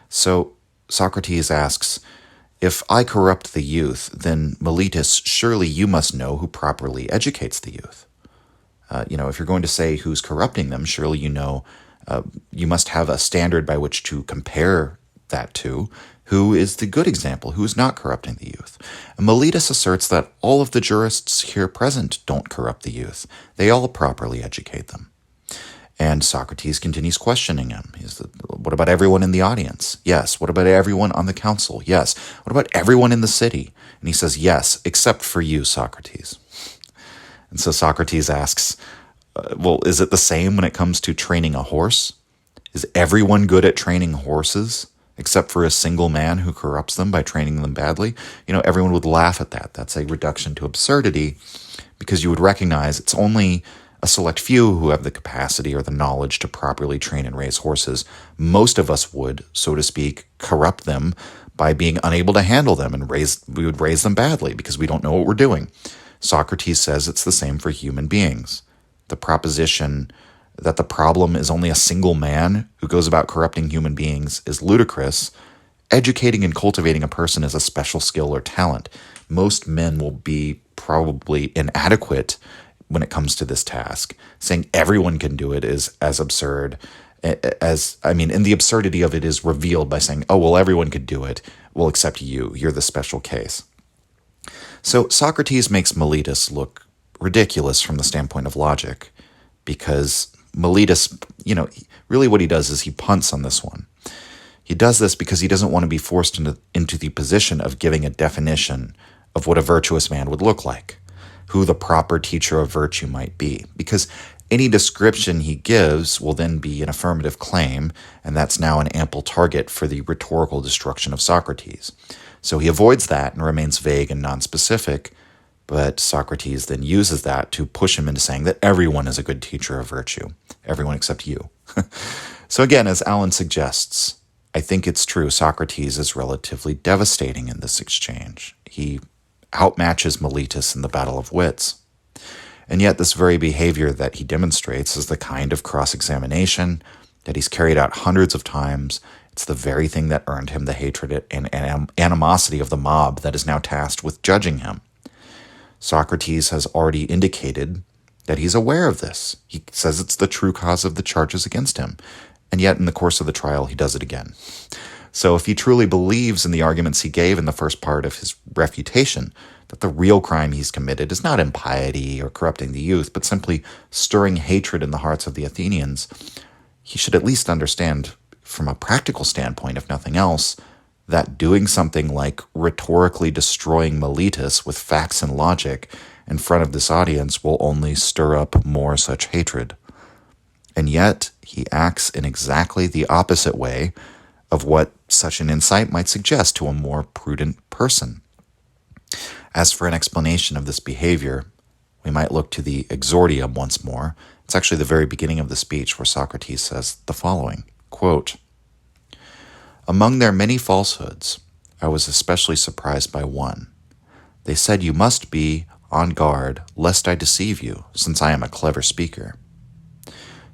So, Socrates asks, if I corrupt the youth, then Meletus, surely you must know who properly educates the youth. If you're going to say who's corrupting them, surely you know you must have a standard by which to compare that to. Who is the good example? Who is not corrupting the youth? And Meletus asserts that all of the jurists here present don't corrupt the youth. They all properly educate them. And Socrates continues questioning him. What about everyone in the audience? Yes. What about everyone on the council? Yes. What about everyone in the city? And he says, yes, except for you, Socrates. And so Socrates asks, is it the same when it comes to training a horse? Is everyone good at training horses, except for a single man who corrupts them by training them badly? Everyone would laugh at that. That's a reduction to absurdity, because you would recognize it's only a select few who have the capacity or the knowledge to properly train and raise horses. Most of us would, so to speak, corrupt them by being unable to handle them, and we would raise them badly because we don't know what we're doing. Socrates says it's the same for human beings. The proposition that the problem is only a single man who goes about corrupting human beings is ludicrous. Educating and cultivating a person is a special skill or talent. Most men will be probably inadequate when it comes to this task. Saying everyone can do it is as absurd and the absurdity of it is revealed by saying, oh, well, everyone could do it. Well, except you. You're the special case. So Socrates makes Meletus look ridiculous from the standpoint of logic. because Meletus, really what he does is he punts on this one. He does this because he doesn't want to be forced into the position of giving a definition of what a virtuous man would look like, who the proper teacher of virtue might be, because any description he gives will then be an affirmative claim, and that's now an ample target for the rhetorical destruction of Socrates. So he avoids that and remains vague and nonspecific, but Socrates then uses that to push him into saying that everyone is a good teacher of virtue, everyone except you. So again, as Alan suggests, I think it's true Socrates is relatively devastating in this exchange. He outmatches Meletus in the battle of wits. And yet this very behavior that he demonstrates is the kind of cross-examination that he's carried out hundreds of times. It's the very thing that earned him the hatred and animosity of the mob that is now tasked with judging him. Socrates has already indicated that he's aware of this. He says it's the true cause of the charges against him. And yet in the course of the trial, he does it again. So if he truly believes in the arguments he gave in the first part of his refutation, that the real crime he's committed is not impiety or corrupting the youth, but simply stirring hatred in the hearts of the Athenians, he should at least understand, from a practical standpoint, if nothing else, that doing something like rhetorically destroying Meletus with facts and logic in front of this audience will only stir up more such hatred. And yet, he acts in exactly the opposite way of what such an insight might suggest to a more prudent person. As for an explanation of this behavior, we might look to the exordium once more. It's actually the very beginning of the speech where Socrates says the following, quote, "Among their many falsehoods, I was especially surprised by one. They said you must be on guard lest I deceive you, since I am a clever speaker.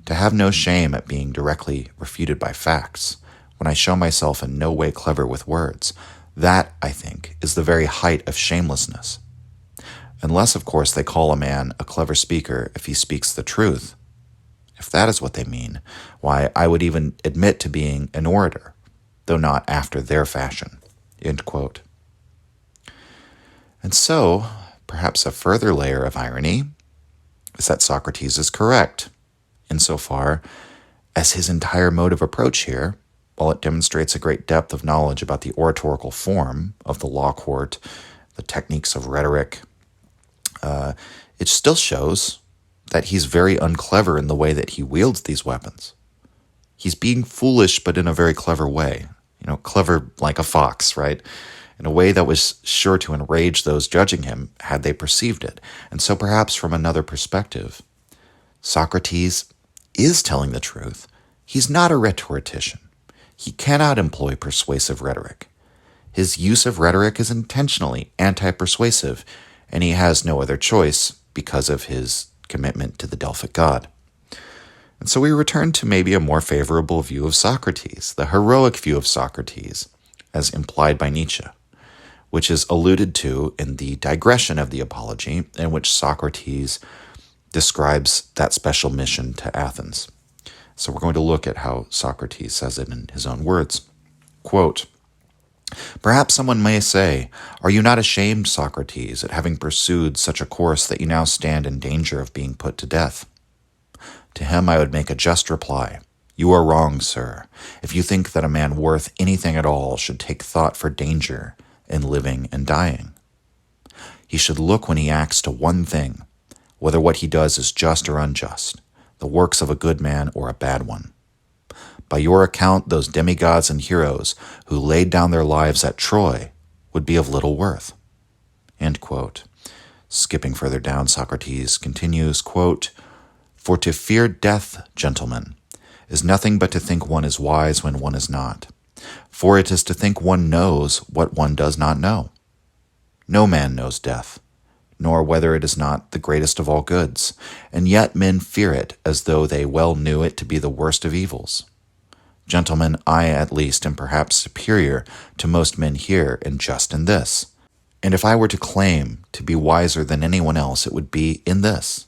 To have no shame at being directly refuted by facts, when I show myself in no way clever with words, that, I think, is the very height of shamelessness. Unless, of course, they call a man a clever speaker if he speaks the truth. If that is what they mean, why, I would even admit to being an orator, though not after their fashion." End quote. And so, perhaps a further layer of irony is that Socrates is correct, insofar as his entire mode of approach here, while it demonstrates a great depth of knowledge about the oratorical form of the law court, the techniques of rhetoric, it still shows that he's very unclever in the way that he wields these weapons. He's being foolish, but in a very clever way. Clever like a fox, right? In a way that was sure to enrage those judging him had they perceived it. And so perhaps from another perspective, Socrates is telling the truth. He's not a rhetorician. He cannot employ persuasive rhetoric. His use of rhetoric is intentionally anti-persuasive, and he has no other choice because of his commitment to the Delphic god. And so we return to maybe a more favorable view of Socrates, the heroic view of Socrates, as implied by Nietzsche, which is alluded to in the digression of the Apology, in which Socrates describes that special mission to Athens. So we're going to look at how Socrates says it in his own words. Quote, "Perhaps someone may say, 'Are you not ashamed, Socrates, at having pursued such a course that you now stand in danger of being put to death?' To him I would make a just reply. 'You are wrong, sir, if you think that a man worth anything at all should take thought for danger in living and dying. He should look when he acts to one thing, whether what he does is just or unjust, the works of a good man or a bad one. By your account, those demigods and heroes who laid down their lives at Troy would be of little worth." End quote. Skipping further down, Socrates continues, quote, "For to fear death, gentlemen, is nothing but to think one is wise when one is not. For it is to think one knows what one does not know. No man knows death, nor whether it is not the greatest of all goods, and yet men fear it as though they well knew it to be the worst of evils. Gentlemen, I at least am perhaps superior to most men here and just in this. And if I were to claim to be wiser than anyone else, it would be in this,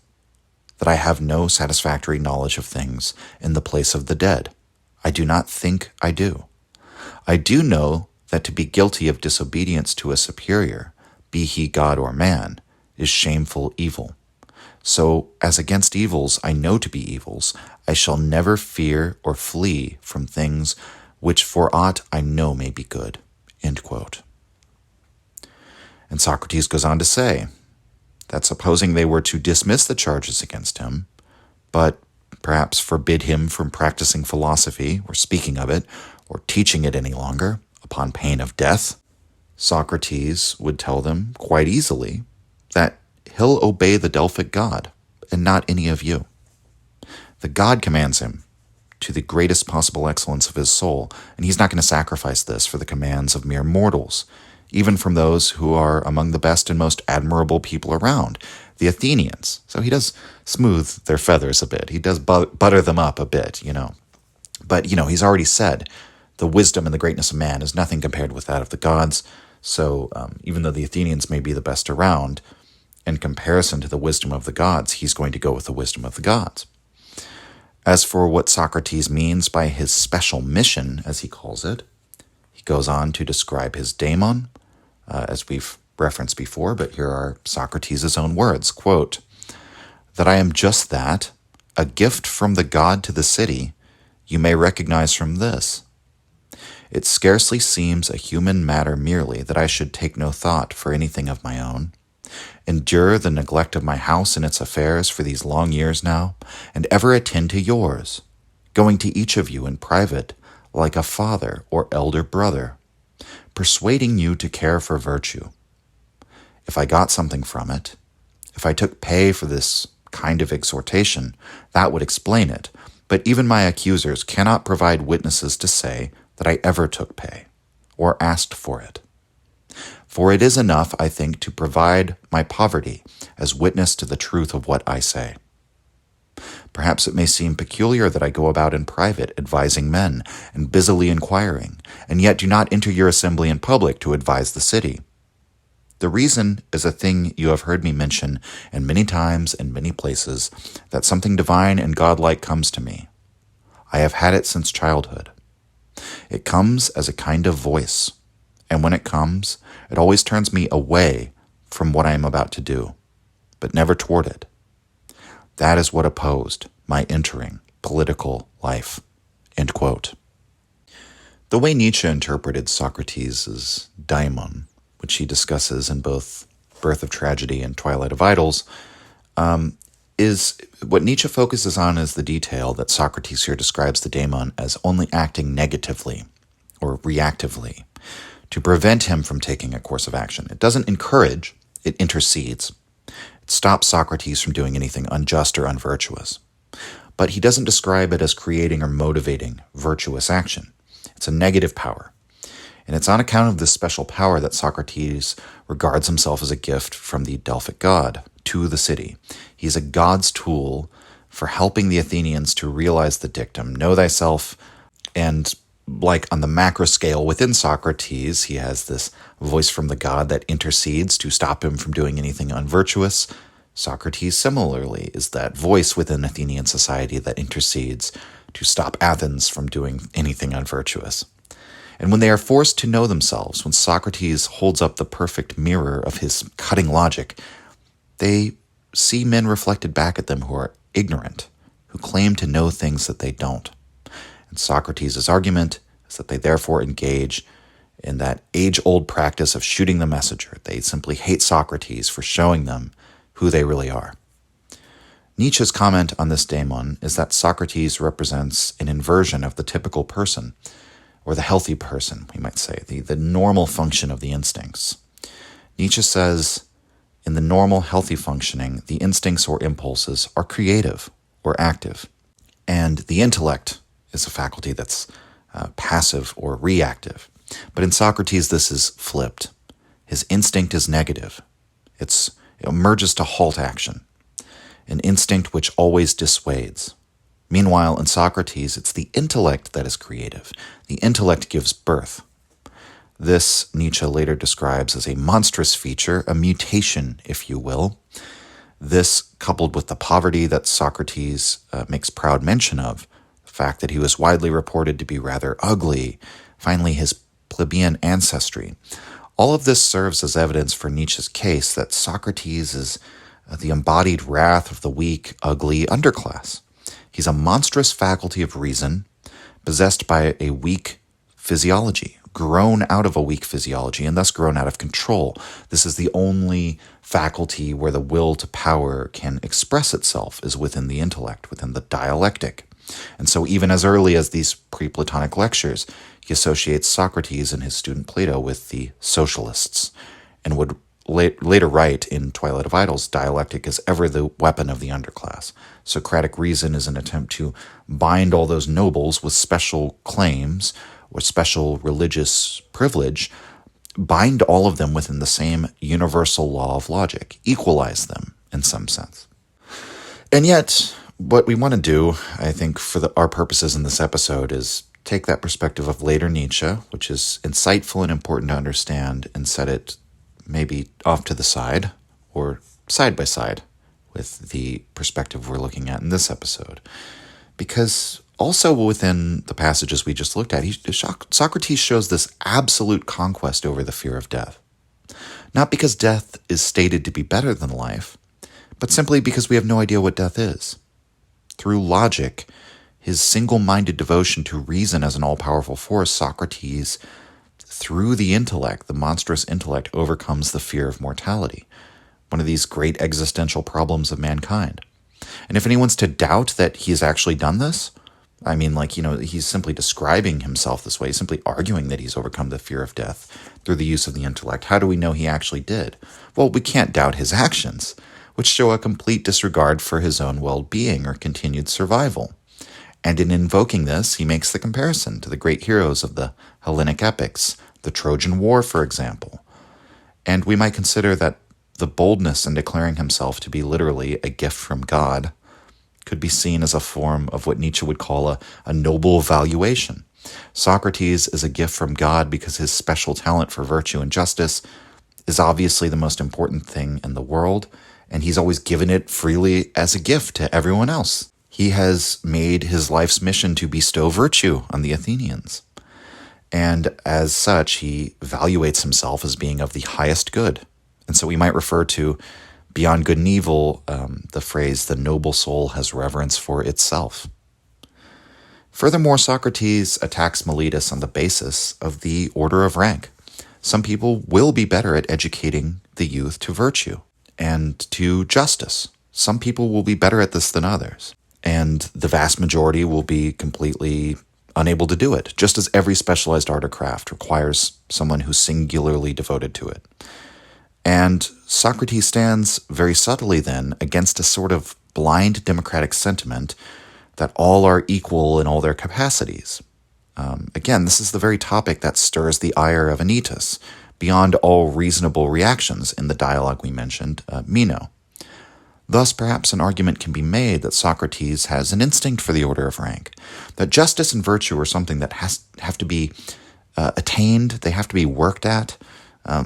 that I have no satisfactory knowledge of things in the place of the dead. I do not think I do. I do know that to be guilty of disobedience to a superior, be he God or man, is shameful evil. So, as against evils I know to be evils, I shall never fear or flee from things which for aught I know may be good. End quote. And Socrates goes on to say that supposing they were to dismiss the charges against him, but perhaps forbid him from practicing philosophy or speaking of it or teaching it any longer upon pain of death, Socrates would tell them quite easily that he'll obey the Delphic god and not any of you. The god commands him to the greatest possible excellence of his soul, and he's not going to sacrifice this for the commands of mere mortals, even from those who are among the best and most admirable people around, the Athenians. So he does smooth their feathers a bit. He does butter them up a bit, But, he's already said the wisdom and the greatness of man is nothing compared with that of the gods. So even though the Athenians may be the best around, in comparison to the wisdom of the gods, he's going to go with the wisdom of the gods. As for what Socrates means by his special mission, as he calls it, he goes on to describe his daemon, as we've referenced before, but here are Socrates' own words, quote, "That I am just that, a gift from the god to the city, you may recognize from this. It scarcely seems a human matter merely that I should take no thought for anything of my own, endure the neglect of my house and its affairs for these long years now, and ever attend to yours, going to each of you in private like a father or elder brother, persuading you to care for virtue. If I got something from it, if I took pay for this kind of exhortation, that would explain it, but even my accusers cannot provide witnesses to say that I ever took pay or asked for it. For it is enough, I think, to provide my poverty as witness to the truth of what I say. Perhaps it may seem peculiar that I go about in private advising men and busily inquiring, and yet do not enter your assembly in public to advise the city. The reason is a thing you have heard me mention in many times and many places, that something divine and godlike comes to me. I have had it since childhood. It comes as a kind of voice, and when it comes, it always turns me away from what I am about to do, but never toward it. That is what opposed my entering political life." End quote. The way Nietzsche interpreted Socrates' daemon, which he discusses in both Birth of Tragedy and Twilight of Idols, is what Nietzsche focuses on is the detail that Socrates here describes the daemon as only acting negatively or reactively to prevent him from taking a course of action. It doesn't encourage, it intercedes. It stops Socrates from doing anything unjust or unvirtuous. But he doesn't describe it as creating or motivating virtuous action. It's a negative power. And it's on account of this special power that Socrates regards himself as a gift from the Delphic god to the city. He's a god's tool for helping the Athenians to realize the dictum, know thyself, and like on the macro scale within Socrates, he has this voice from the god that intercedes to stop him from doing anything unvirtuous. Socrates similarly is that voice within Athenian society that intercedes to stop Athens from doing anything unvirtuous. And when they are forced to know themselves, when Socrates holds up the perfect mirror of his cutting logic, they see men reflected back at them who are ignorant, who claim to know things that they don't. And Socrates' argument is that they therefore engage in that age-old practice of shooting the messenger. They simply hate Socrates for showing them who they really are. Nietzsche's comment on this daemon is that Socrates represents an inversion of the typical person, or the healthy person, we might say, the normal function of the instincts. Nietzsche says, in the normal, healthy functioning, the instincts or impulses are creative or active, and the intellect is a faculty that's passive or reactive. But in Socrates, this is flipped. His instinct is negative. It emerges to halt action, an instinct which always dissuades. Meanwhile, in Socrates, it's the intellect that is creative. The intellect gives birth. This, Nietzsche later describes as a monstrous feature, a mutation, if you will. This, coupled with the poverty that Socrates makes proud mention of, the fact that he was widely reported to be rather ugly, finally his plebeian ancestry, all of this serves as evidence for Nietzsche's case that Socrates is the embodied wrath of the weak, ugly underclass. He's a monstrous faculty of reason, possessed by a weak physiology, grown out of a weak physiology, and thus grown out of control. This is the only faculty where the will to power can express itself, is within the intellect, within the dialectic. And so even as early as these pre-Platonic lectures, he associates Socrates and his student Plato with the socialists, and would later write in Twilight of Idols, dialectic is ever the weapon of the underclass. Socratic reason is an attempt to bind all those nobles with special claims or special religious privilege, bind all of them within the same universal law of logic, equalize them in some sense. And yet, what we want to do, I think, for our purposes in this episode is take that perspective of later Nietzsche, which is insightful and important to understand, and set it maybe off to the side or side by side with the perspective we're looking at in this episode. Because also within the passages we just looked at, Socrates shows this absolute conquest over the fear of death. Not because death is stated to be better than life, but simply because we have no idea what death is. Through logic, his single-minded devotion to reason as an all-powerful force, Socrates, through the intellect, the monstrous intellect, overcomes the fear of mortality, one of these great existential problems of mankind. And if anyone's to doubt that he's actually done this, I mean, he's simply describing himself this way, simply arguing that he's overcome the fear of death through the use of the intellect. How do we know he actually did? Well, we can't doubt his actions, which show a complete disregard for his own well-being or continued survival. And in invoking this, he makes the comparison to the great heroes of the Hellenic epics, the Trojan War, for example. And we might consider that the boldness in declaring himself to be literally a gift from God could be seen as a form of what Nietzsche would call a noble valuation. Socrates is a gift from God because his special talent for virtue and justice is obviously the most important thing in the world, and he's always given it freely as a gift to everyone else. He has made his life's mission to bestow virtue on the Athenians. And as such, he evaluates himself as being of the highest good. And so we might refer to, beyond good and evil, the phrase, the noble soul has reverence for itself. Furthermore, Socrates attacks Meletus on the basis of the order of rank. Some people will be better at educating the youth to virtue and to justice. Some people will be better at this than others. And the vast majority will be completely unable to do it, just as every specialized art or craft requires someone who's singularly devoted to it. And Socrates stands very subtly then against a sort of blind democratic sentiment that all are equal in all their capacities. Again, this is the very topic that stirs the ire of Anytus, beyond all reasonable reactions in the dialogue we mentioned, Meno. Thus, perhaps an argument can be made that Socrates has an instinct for the order of rank, that justice and virtue are something that have to be attained, they have to be worked at.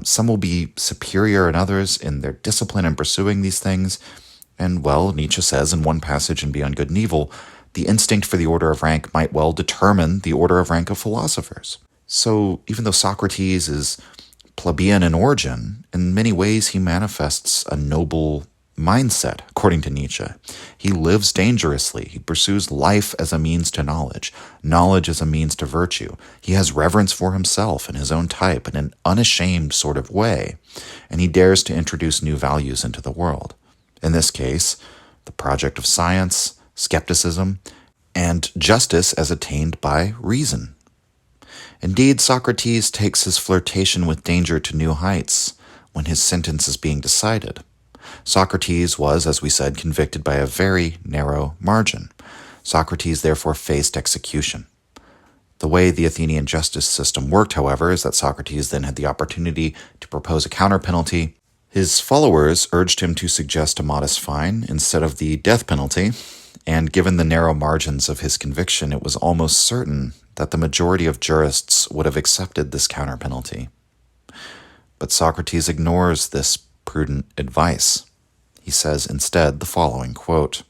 Some will be superior than others in their discipline in pursuing these things. And, well, Nietzsche says in one passage in Beyond Good and Evil, the instinct for the order of rank might well determine the order of rank of philosophers. So even though Socrates is plebeian in origin, in many ways he manifests a noble mindset, according to Nietzsche. He lives dangerously. He pursues life as a means to knowledge, knowledge as a means to virtue. He has reverence for himself and his own type in an unashamed sort of way, and he dares to introduce new values into the world. In this case, the project of science, skepticism, and justice as attained by reason. Indeed, Socrates takes his flirtation with danger to new heights when his sentence is being decided. Socrates was, as we said, convicted by a very narrow margin. Socrates therefore faced execution. The way the Athenian justice system worked, however, is that Socrates then had the opportunity to propose a counter penalty. His followers urged him to suggest a modest fine instead of the death penalty, and given the narrow margins of his conviction, it was almost certain that the majority of jurists would have accepted this counter penalty. But Socrates ignores this prudent advice. He says instead the following, quote,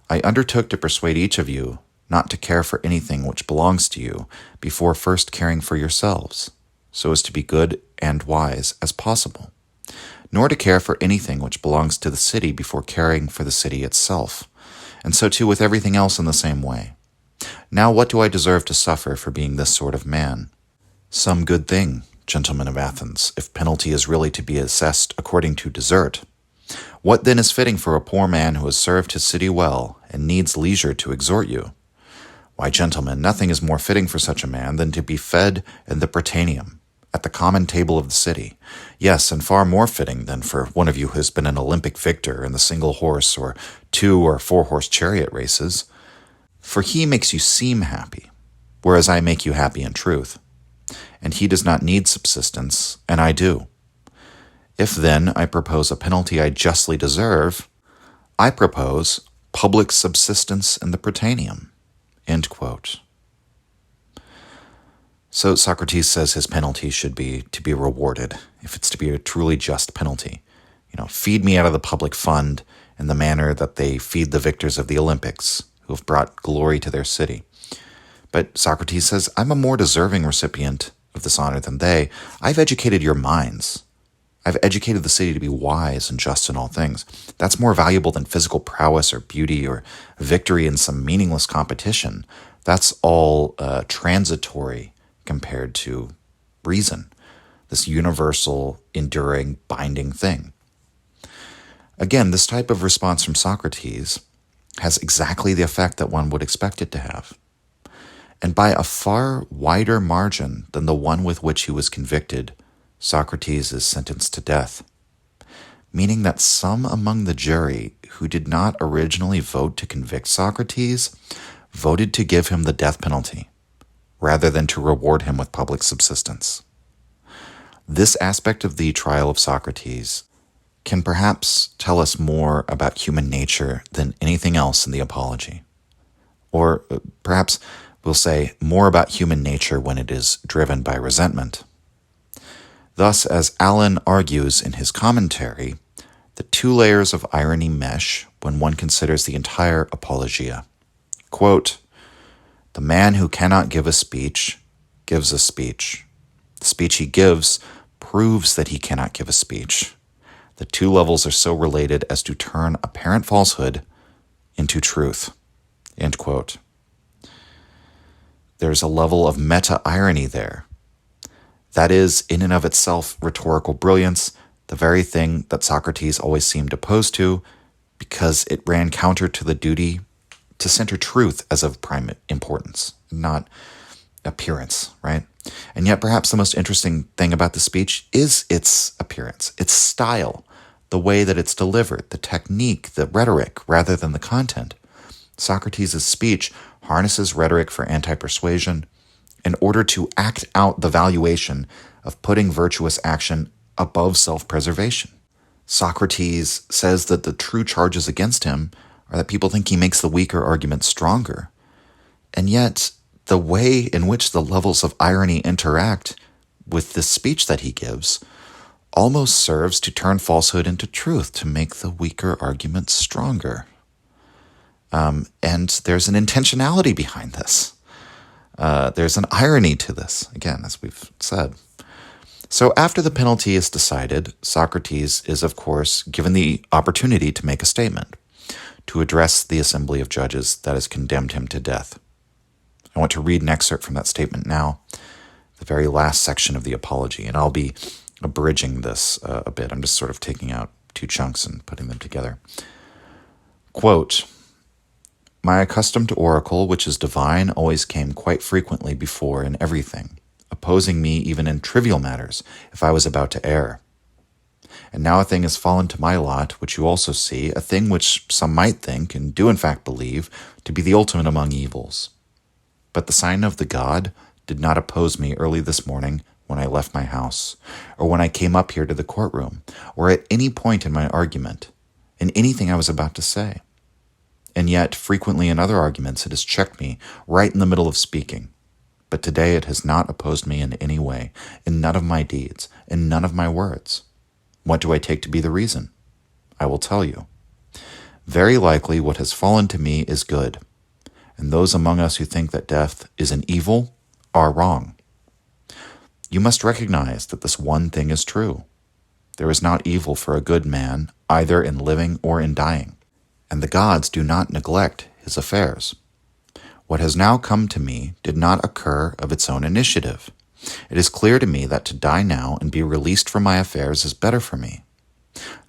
"I undertook to persuade each of you not to care for anything which belongs to you before first caring for yourselves, so as to be good and wise as possible. nor to care for anything which belongs to the city before caring for the city itself. And so too with everything else in the same way. Now what do I deserve to suffer for being this sort of man? Some good thing, gentlemen of Athens, if penalty is really to be assessed according to desert. What then is fitting for a poor man who has served his city well, and needs leisure to exhort you? Why, gentlemen, nothing is more fitting for such a man than to be fed in the Prytaneum, at the common table of the city. Yes, and far more fitting than for one of you who has been an Olympic victor in the single horse or 2 or 4 horse chariot races. For he makes you seem happy, whereas I make you happy in truth. And he does not need subsistence, and I do. If then I propose a penalty I justly deserve, I propose public subsistence in the Prytaneum. End quote. So Socrates says his penalty should be to be rewarded, if it's to be a truly just penalty. Feed me out of the public fund in the manner that they feed the victors of the Olympics, who have brought glory to their city. But Socrates says, I'm a more deserving recipient of this honor than they. I've educated your minds. I've educated the city to be wise and just in all things. That's more valuable than physical prowess or beauty or victory in some meaningless competition. That's all transitory compared to reason, this universal, enduring, binding thing. Again, this type of response from Socrates has exactly the effect that one would expect it to have, and by a far wider margin than the one with which he was convicted. Socrates is sentenced to death, meaning that some among the jury who did not originally vote to convict Socrates voted to give him the death penalty, rather than to reward him with public subsistence. This aspect of the trial of Socrates can perhaps tell us more about human nature than anything else in the Apology. Or perhaps we'll say more about human nature when it is driven by resentment. Thus, as Allen argues in his commentary, the 2 layers of irony mesh when one considers the entire Apologia. Quote, the man who cannot give a speech gives a speech. The speech he gives proves that he cannot give a speech. The 2 levels are so related as to turn apparent falsehood into truth. End quote. There's a level of meta-irony there. That is, in and of itself, rhetorical brilliance, the very thing that Socrates always seemed opposed to, because it ran counter to the duty to center truth as of prime importance, not appearance, right? And yet perhaps the most interesting thing about the speech is its appearance, its style, the way that it's delivered, the technique, the rhetoric, rather than the content. Socrates' speech harnesses rhetoric for anti-persuasion in order to act out the valuation of putting virtuous action above self-preservation. Socrates says that the true charges against him are that people think he makes the weaker argument stronger. And yet, the way in which the levels of irony interact with this speech that he gives almost serves to turn falsehood into truth, to make the weaker argument stronger. And there's an intentionality behind this. There's an irony to this, again, as we've said. So after the penalty is decided, Socrates is, of course, given the opportunity to make a statement, to address the assembly of judges that has condemned him to death. I want to read an excerpt from that statement now, the very last section of the Apology, and I'll be abridging this a bit. I'm just sort of taking out 2 chunks and putting them together. Quote, my accustomed oracle, which is divine, always came quite frequently before in everything, opposing me even in trivial matters, if I was about to err. And now a thing has fallen to my lot, which you also see, a thing which some might think, and do in fact believe, to be the ultimate among evils. But the sign of the god did not oppose me early this morning when I left my house, or when I came up here to the courtroom, or at any point in my argument, in anything I was about to say. And yet, frequently in other arguments, it has checked me right in the middle of speaking. But today it has not opposed me in any way, in none of my deeds, in none of my words. What do I take to be the reason? I will tell you. Very likely what has fallen to me is good, and those among us who think that death is an evil are wrong. You must recognize that this one thing is true. There is not evil for a good man, either in living or in dying, and the gods do not neglect his affairs. What has now come to me did not occur of its own initiative. It is clear to me that to die now and be released from my affairs is better for me.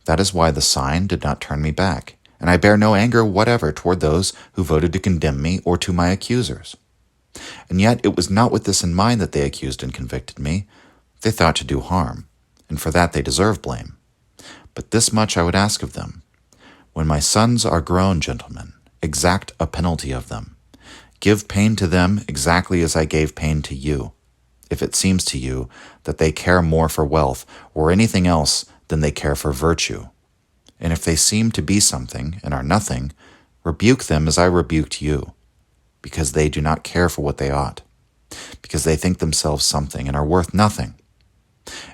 That is why the sign did not turn me back, and I bear no anger whatever toward those who voted to condemn me or to my accusers. And yet it was not with this in mind that they accused and convicted me. They thought to do harm, and for that they deserve blame. But this much I would ask of them. When my sons are grown, gentlemen, exact a penalty of them. Give pain to them exactly as I gave pain to you, if it seems to you that they care more for wealth or anything else than they care for virtue. And if they seem to be something and are nothing, rebuke them as I rebuked you, because they do not care for what they ought, because they think themselves something and are worth nothing.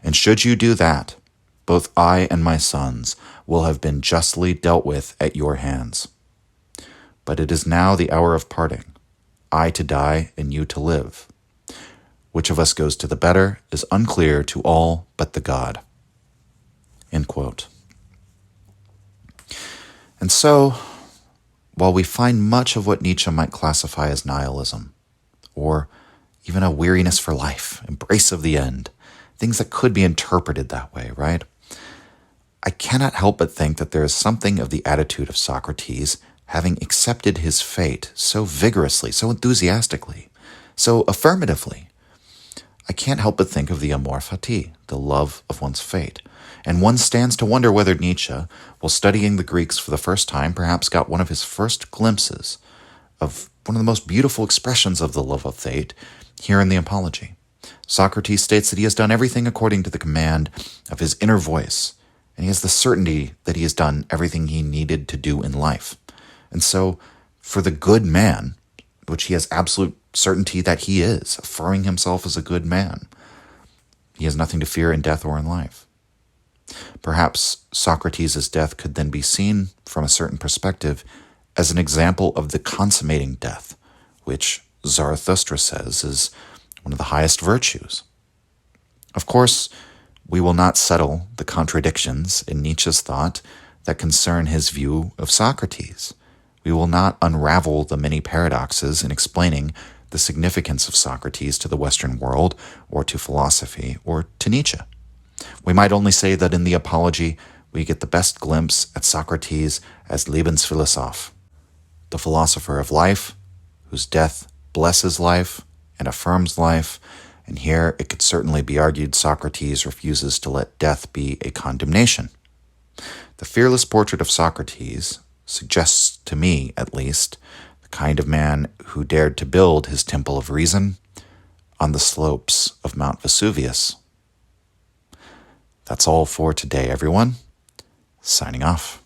And should you do that, both I and my sons will have been justly dealt with at your hands. But it is now the hour of parting, I to die and you to live. Which of us goes to the better is unclear to all but the God." End quote. And so, while we find much of what Nietzsche might classify as nihilism, or even a weariness for life, embrace of the end, things that could be interpreted that way, right? I cannot help but think that there is something of the attitude of Socrates, having accepted his fate so vigorously, so enthusiastically, so affirmatively. I can't help but think of the amor fati, the love of one's fate. And one stands to wonder whether Nietzsche, while studying the Greeks for the first time, perhaps got one of his first glimpses of one of the most beautiful expressions of the love of fate here in the Apology. Socrates states that he has done everything according to the command of his inner voice, and he has the certainty that he has done everything he needed to do in life. And so, for the good man, which he has absolute certainty that he is, affirming himself as a good man, he has nothing to fear in death or in life. Perhaps Socrates' death could then be seen from a certain perspective as an example of the consummating death, which Zarathustra says is one of the highest virtues. Of course, we will not settle the contradictions in Nietzsche's thought that concern his view of Socrates. We will not unravel the many paradoxes in explaining the significance of Socrates to the Western world, or to philosophy, or to Nietzsche. We might only say that in the Apology we get the best glimpse at Socrates as Lebensphilosoph, the philosopher of life, whose death blesses life and affirms life, and here it could certainly be argued Socrates refuses to let death be a condemnation. The fearless portrait of Socrates suggests to me, at least, the kind of man who dared to build his temple of reason on the slopes of Mount Vesuvius. That's all for today, everyone. Signing off.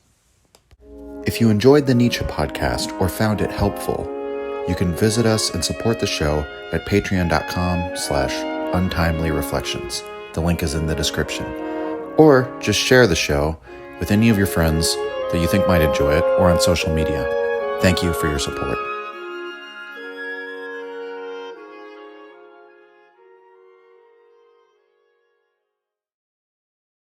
If you enjoyed the Nietzsche podcast or found it helpful, you can visit us and support the show at patreon.com/untimely-reflections. The link is in the description. Or just share the show with any of your friends that you think might enjoy it, or on social media. Thank you for your support.